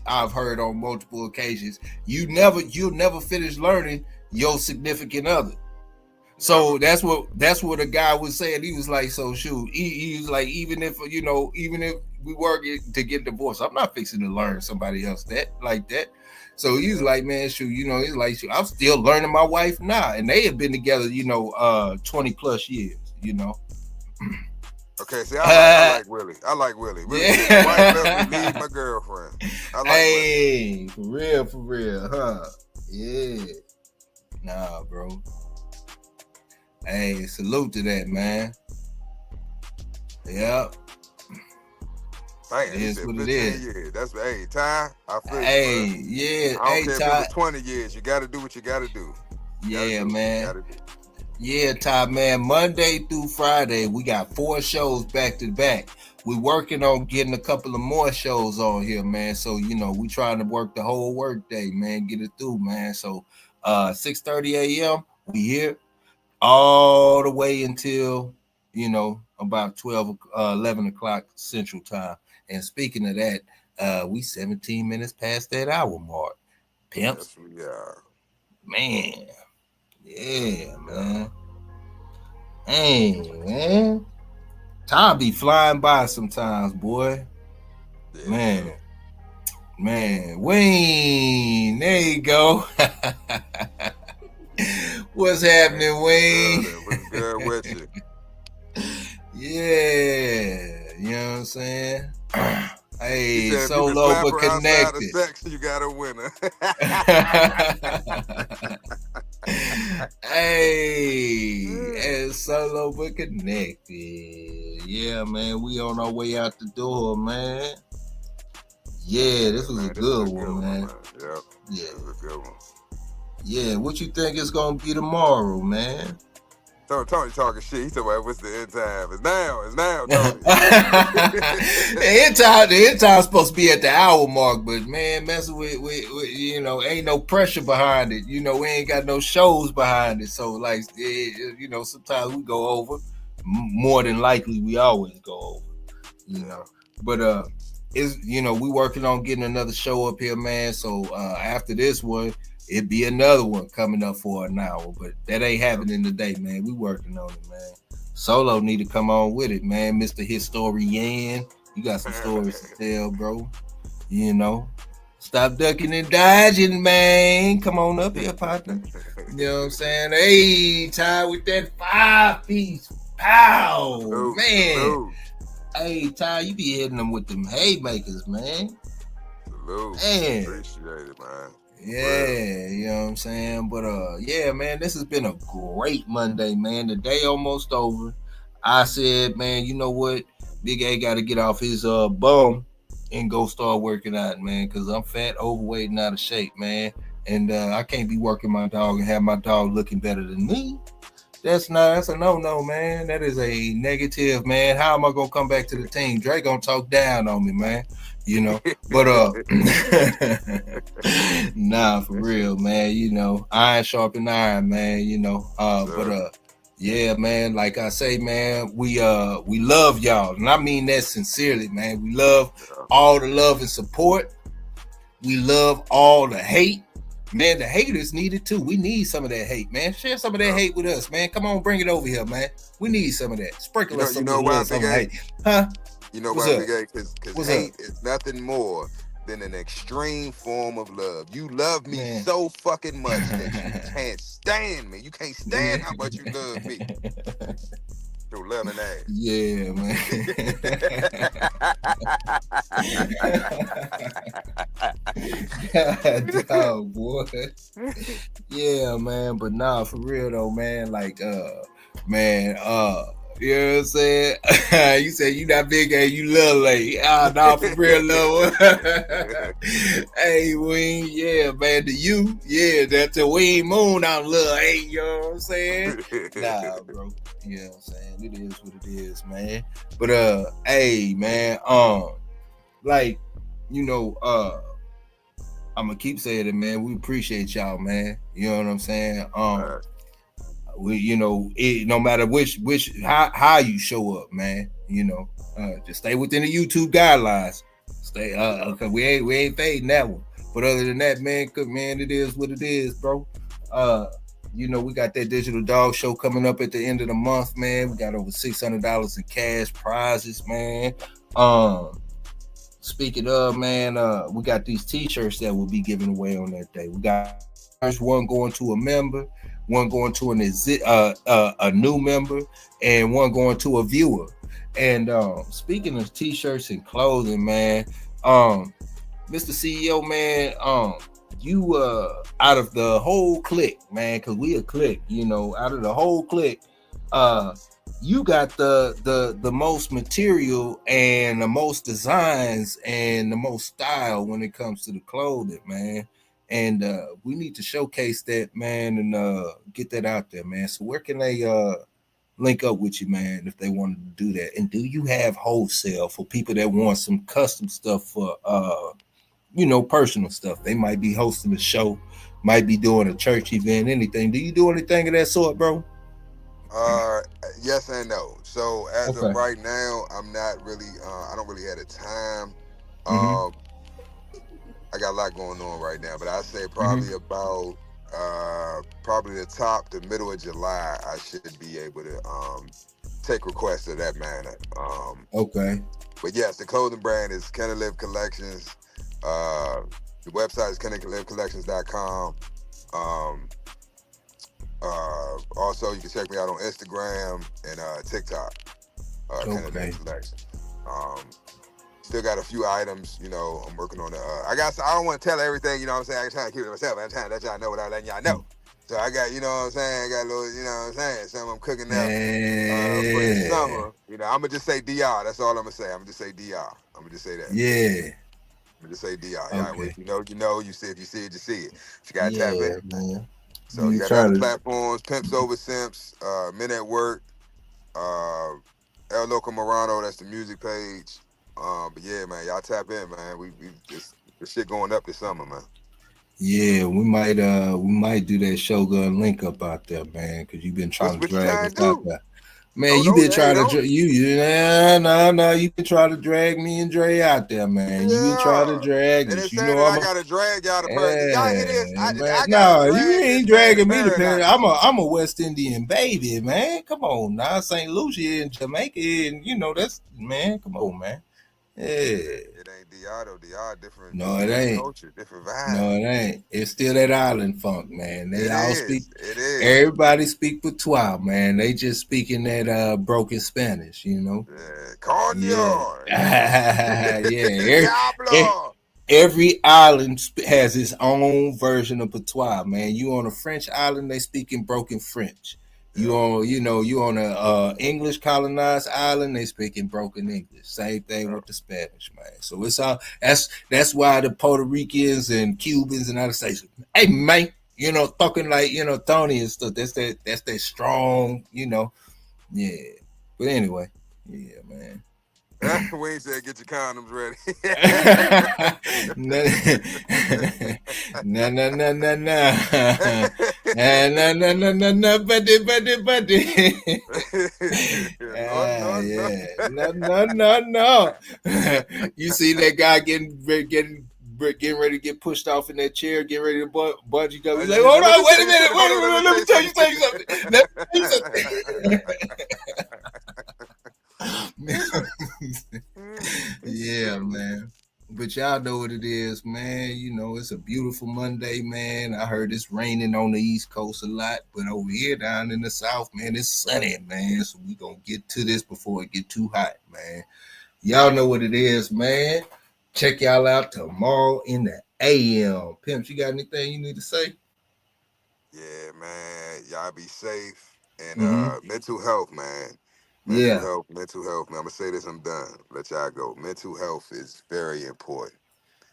I've heard on multiple occasions. You'll never finish learning your significant other. So that's what a guy was saying. He was like, so shoot, he was like, even if we were to get divorced, I'm not fixing to learn somebody else that. So he's like, man, shoot, he's like, shoot, I'm still learning my wife now, and they have been together, 20 plus years, Okay, see, I like Willie. I like Willie. Yeah. Wife let me leave my girlfriend. I like Willie. For real, huh? Yeah. Nah, bro. Hey, salute to that, man. Yep. Man, it is what it is. Years. That's Ty. I feel hey, you, yeah. I don't care if it was 20 years. You got to do what you got to do. Yeah, man. Yeah, Ty, man. Monday through Friday, we got 4 shows back to back. We're working on getting a couple of more shows on here, man. So, we trying to work the whole work day, man. Get it through, man. So, 6:30 a.m., we here all the way until, about 11 o'clock Central Time. And speaking of that, we 17 minutes past that hour mark. Pimps. Yes, we are. Man. Yeah, man. Hey, man. Time be flying by sometimes, boy. Yeah. Man. Wayne, there you go. What's happening, Wayne? What's good with you? Yeah, you know what I'm saying? Hey, solo but connected. Sex, you got a winner. Hey, solo but connected. Yeah, man, we on our way out the door, man. Yeah, this was a good one, man. Yep. Yeah, this was a good one. Yeah, what you think it's gonna be tomorrow, man? Tony talking shit. He said, well, what's the end time? It's now, Tony. the end time's supposed to be at the hour mark, but man, messing with ain't no pressure behind it. We ain't got no shows behind it. So like, sometimes we go over. More than likely, we always go over. But it's we working on getting another show up here, man. So after this one, it'd be another one coming up for an hour, but that ain't happening today, man. We working on it, man. Solo need to come on with it, man. Mr. Historian, you got some stories to tell, bro. Stop ducking and dodging, man. Come on up here, partner. You know what I'm saying? Hey, Ty, with that 5-piece. Pow, man. Hey, Ty, you be hitting them with them haymakers, man. Salute. Man. Appreciate it, man. Yeah, you know what I'm saying? But yeah, man, this has been a great Monday, man. The day almost over. I said, man, you know what? Big A got to get off his bum and go start working out, man, because I'm fat, overweight, and out of shape, man. And I can't be working my dog and have my dog looking better than me. That's a no, man. That is a negative, man. How am I gonna come back to the team? Dre gonna talk down on me, man. You know, but nah, for real, man. You know, iron sharpen iron, man. You know, yeah, man. Like I say, man, we love y'all, and I mean that sincerely, man. We love all the love and support. We love all the hate. Man, the haters need it too. We need some of that hate, man. Share some of that hate with us, man. Come on, bring it over here, man. We need some of that. Sprinkle us some love, some hate. Huh? You know why, Big A? Because hate is nothing more than an extreme form of love. You love me so fucking much that you can't stand me. You can't stand how much you love me. Your loving ass. Yeah, man. God, boy. Yeah, man. But nah, for real though, man. Like, man, you know what I'm saying? You said you not Big A, you little late. Nah, for real, love. Hey, Wayne, yeah, man. To you, yeah, that's a Wayne Moon on little A, you know what I'm saying? Nah, bro. You know what I'm saying? It is what it is, man. But hey, man, like, you know, I'm gonna keep saying it, man. We appreciate y'all, man. You know what I'm saying? We, you know, no matter how you show up, man. You know, just stay within the YouTube guidelines. Stay, cause we ain't fading that one. But other than that, man, it is what it is, bro. You know, we got that Digital Dog Show coming up at the end of the month, man. We got over $600 in cash prizes, man. Speaking of, man, we got these T-shirts that we'll be giving away on that day. We got one going to a member, one going to a new member, and one going to a viewer. And speaking of T-shirts and clothing, man, Mr. CEO, man, you out of the whole clique, man, because we a clique, you know, out of the whole clique, you got the most material and the most designs and the most style when it comes to the clothing, man. And we need to showcase that, man, and get that out there, man. So where can they link up with you, man, if they wanted to do that? And do you have wholesale for people that want some custom stuff for you know, personal stuff? They might be hosting a show, might be doing a church event, anything. Do you do anything of that sort, bro? Yes and no. So as of right now, I'm not really. I don't really have the time. I got a lot going on right now, but I say probably about probably the middle of July, I should be able to take requests of that manner. But yes, the clothing brand is Kenna Live Collections. The website is KennaLiveCollections.com. Also, you can check me out on Instagram and TikTok. Kenna Live Collections. Still got a few items, you know, I'm working on I don't want to tell everything, you know what I'm saying? I'm trying to keep it to myself. I'm trying to let y'all know without letting y'all know. So I got, you know what I'm saying? I got a little, you know what I'm saying? Something I'm cooking up for the summer. You know, I'm going to just say DR. That's all I'm going to say. I'm going to just say DR. I'm going to just say that. Yeah. I'm going to just say DR. If you know, you see it, you see it, you see it. But you got to tap in. Man. So you got other platforms, Pimps Over Simps, Men at Work, El Loco Morano, that's the music page. But yeah, man, y'all tap in, man. We this shit going up this summer, man. Yeah, we might do that Shogun link up out there, man, because you've been trying to drag us out there. Man, you've been trying to you've been trying to drag me and Dre out there, man. You've been trying to drag us. You know, I gotta drag y'all to Paradise. No, you ain't dragging me to Paradise. I'm a West Indian baby, man. Come on now, St. Lucia and Jamaica, and you know that's, man. Come on, man. Yeah. It ain't DR though. DR different. No, it ain't. Culture, different vibe. No, it ain't. It's still that island funk, man. They all speak. It is. Everybody speak patois, man. They just speaking that broken Spanish, you know. Coño. Yeah. Every island has its own version of patois, man. You on a French island, they speaking broken French. You on a English colonized island, they speaking broken English. Same thing with the Spanish, man. So it's all that's why the Puerto Ricans and Cubans and other states, hey man, talking like, Tony and stuff. That's that strong, Yeah. But anyway, yeah, man. Wayne said, "Get your condoms ready." No, buddy. No. You see that guy getting ready to get pushed off in that chair, getting ready to bungee jump. He's like, hold on, wait a minute, let me tell you something. Yeah, man. But y'all know what it is, man. It's a beautiful Monday, man. I heard it's raining on the East Coast a lot, but over here down in the South, man, it's sunny, man. So we gonna get to this before it get too hot, man. Y'all know what it is, man. Check y'all out tomorrow in the AM. Pimps, you got anything you need to say? Yeah, man. Y'all be safe and mental health, man. Mental health, man. I'm gonna say this, I'm done. Let y'all go. Mental health is very important.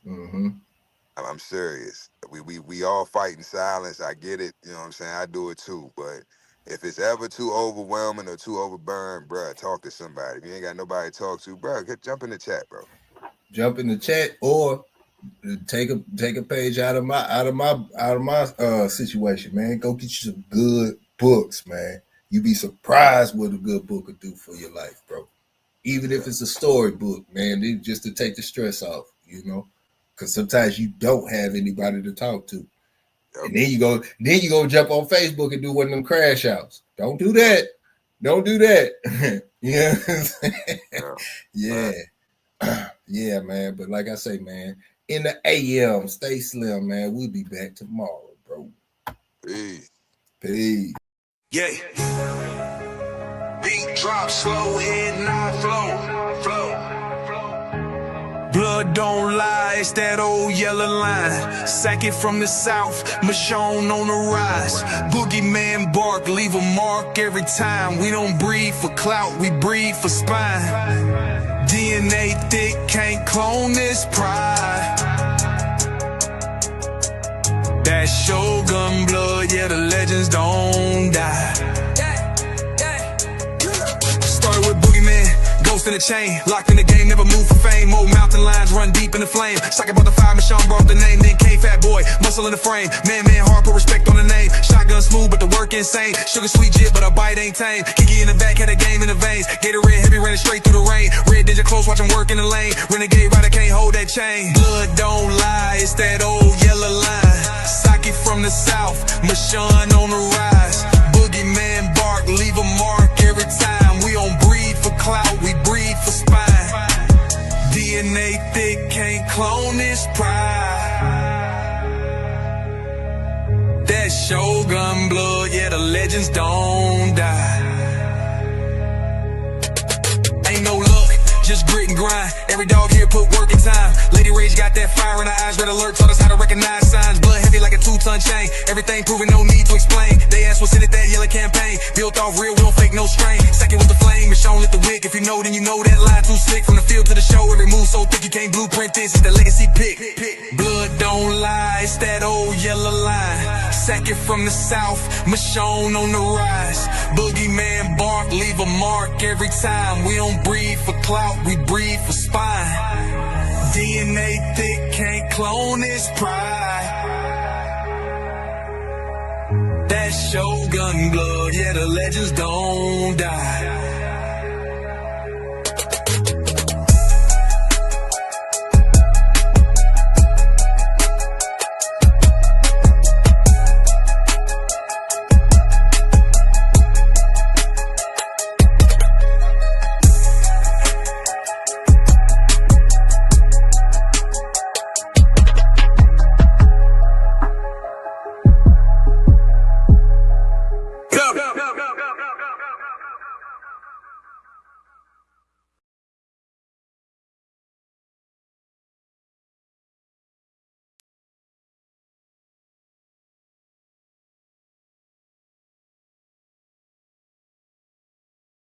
I'm serious. We all fight in silence. I get it. You know what I'm saying? I do it too. But if it's ever too overwhelming or too overburdened, bruh, talk to somebody. If you ain't got nobody to talk to, bruh, jump in the chat, bro. Jump in the chat, or take a page out of my situation, man. Go get you some good books, man. You be surprised what a good book will do for your life, bro. Even if it's a story book, man, just to take the stress off, because sometimes you don't have anybody to talk to. Yep. And then you go jump on Facebook and do one of them crash outs. Don't do that. You know what I'm saying? Yeah. Yeah, man. But like I say, man, in the AM, stay slim, man. We'll be back tomorrow, bro. Peace. Yeah. Beat drop slow, head not flow. Blood don't lie, it's that old yellow line. Sack it from the south, Michonne on the rise. Boogeyman bark, leave a mark every time. We don't breed for clout, we breed for spine. DNA thick, can't clone this pride. That Shogun blood, yeah, the legends don't die. Started with Boogeyman, ghost in the chain. Locked in the game, never moved for fame. Old mountain lions run deep in the flame. Sock about the fire, Michonne brought the name. Then came Fat Boy, muscle in the frame. Man, hard, put respect on the name. Shotgun smooth, but the work insane. Sugar sweet jit, but a bite ain't tame. Kiki in the back, had a game in the veins. Gatorade heavy, ran it straight through the rain. Red Ninja close, watch him work in the lane. Renegade rider can't hold that chain. Blood don't lie, it's that old yellow line. Sock it from the south, Michonne on the rise. Boogeyman bark, leave a mark every time. We don't breed for clout, we breed for spine. DNA thick, can't clone this pride. That Shogun blood, yeah, the legends don't die. Ain't no luck, just grit and grind. Every dog here put work in time. Lady Rage got that fire in her eyes. Red alert taught us how to recognize signs. Blood heavy like a 2-ton chain. Everything proven, no need to explain. They asked what's in it, that yellow campaign. Built off real, we don't fake no strain. Second with the flame, Michonne lit the wick. If you know, then you know that line too slick. From the field to the show, every move so thick you can't blueprint this. It's the legacy pick. Blood don't lie, it's that old yellow line. Sack it from the south, Michonne on the rise. Boogeyman bark, leave a mark every time. We don't breed for clout, we breed for spine. DNA thick, can't clone this pride. That Shogun blood, yeah, the legends don't die.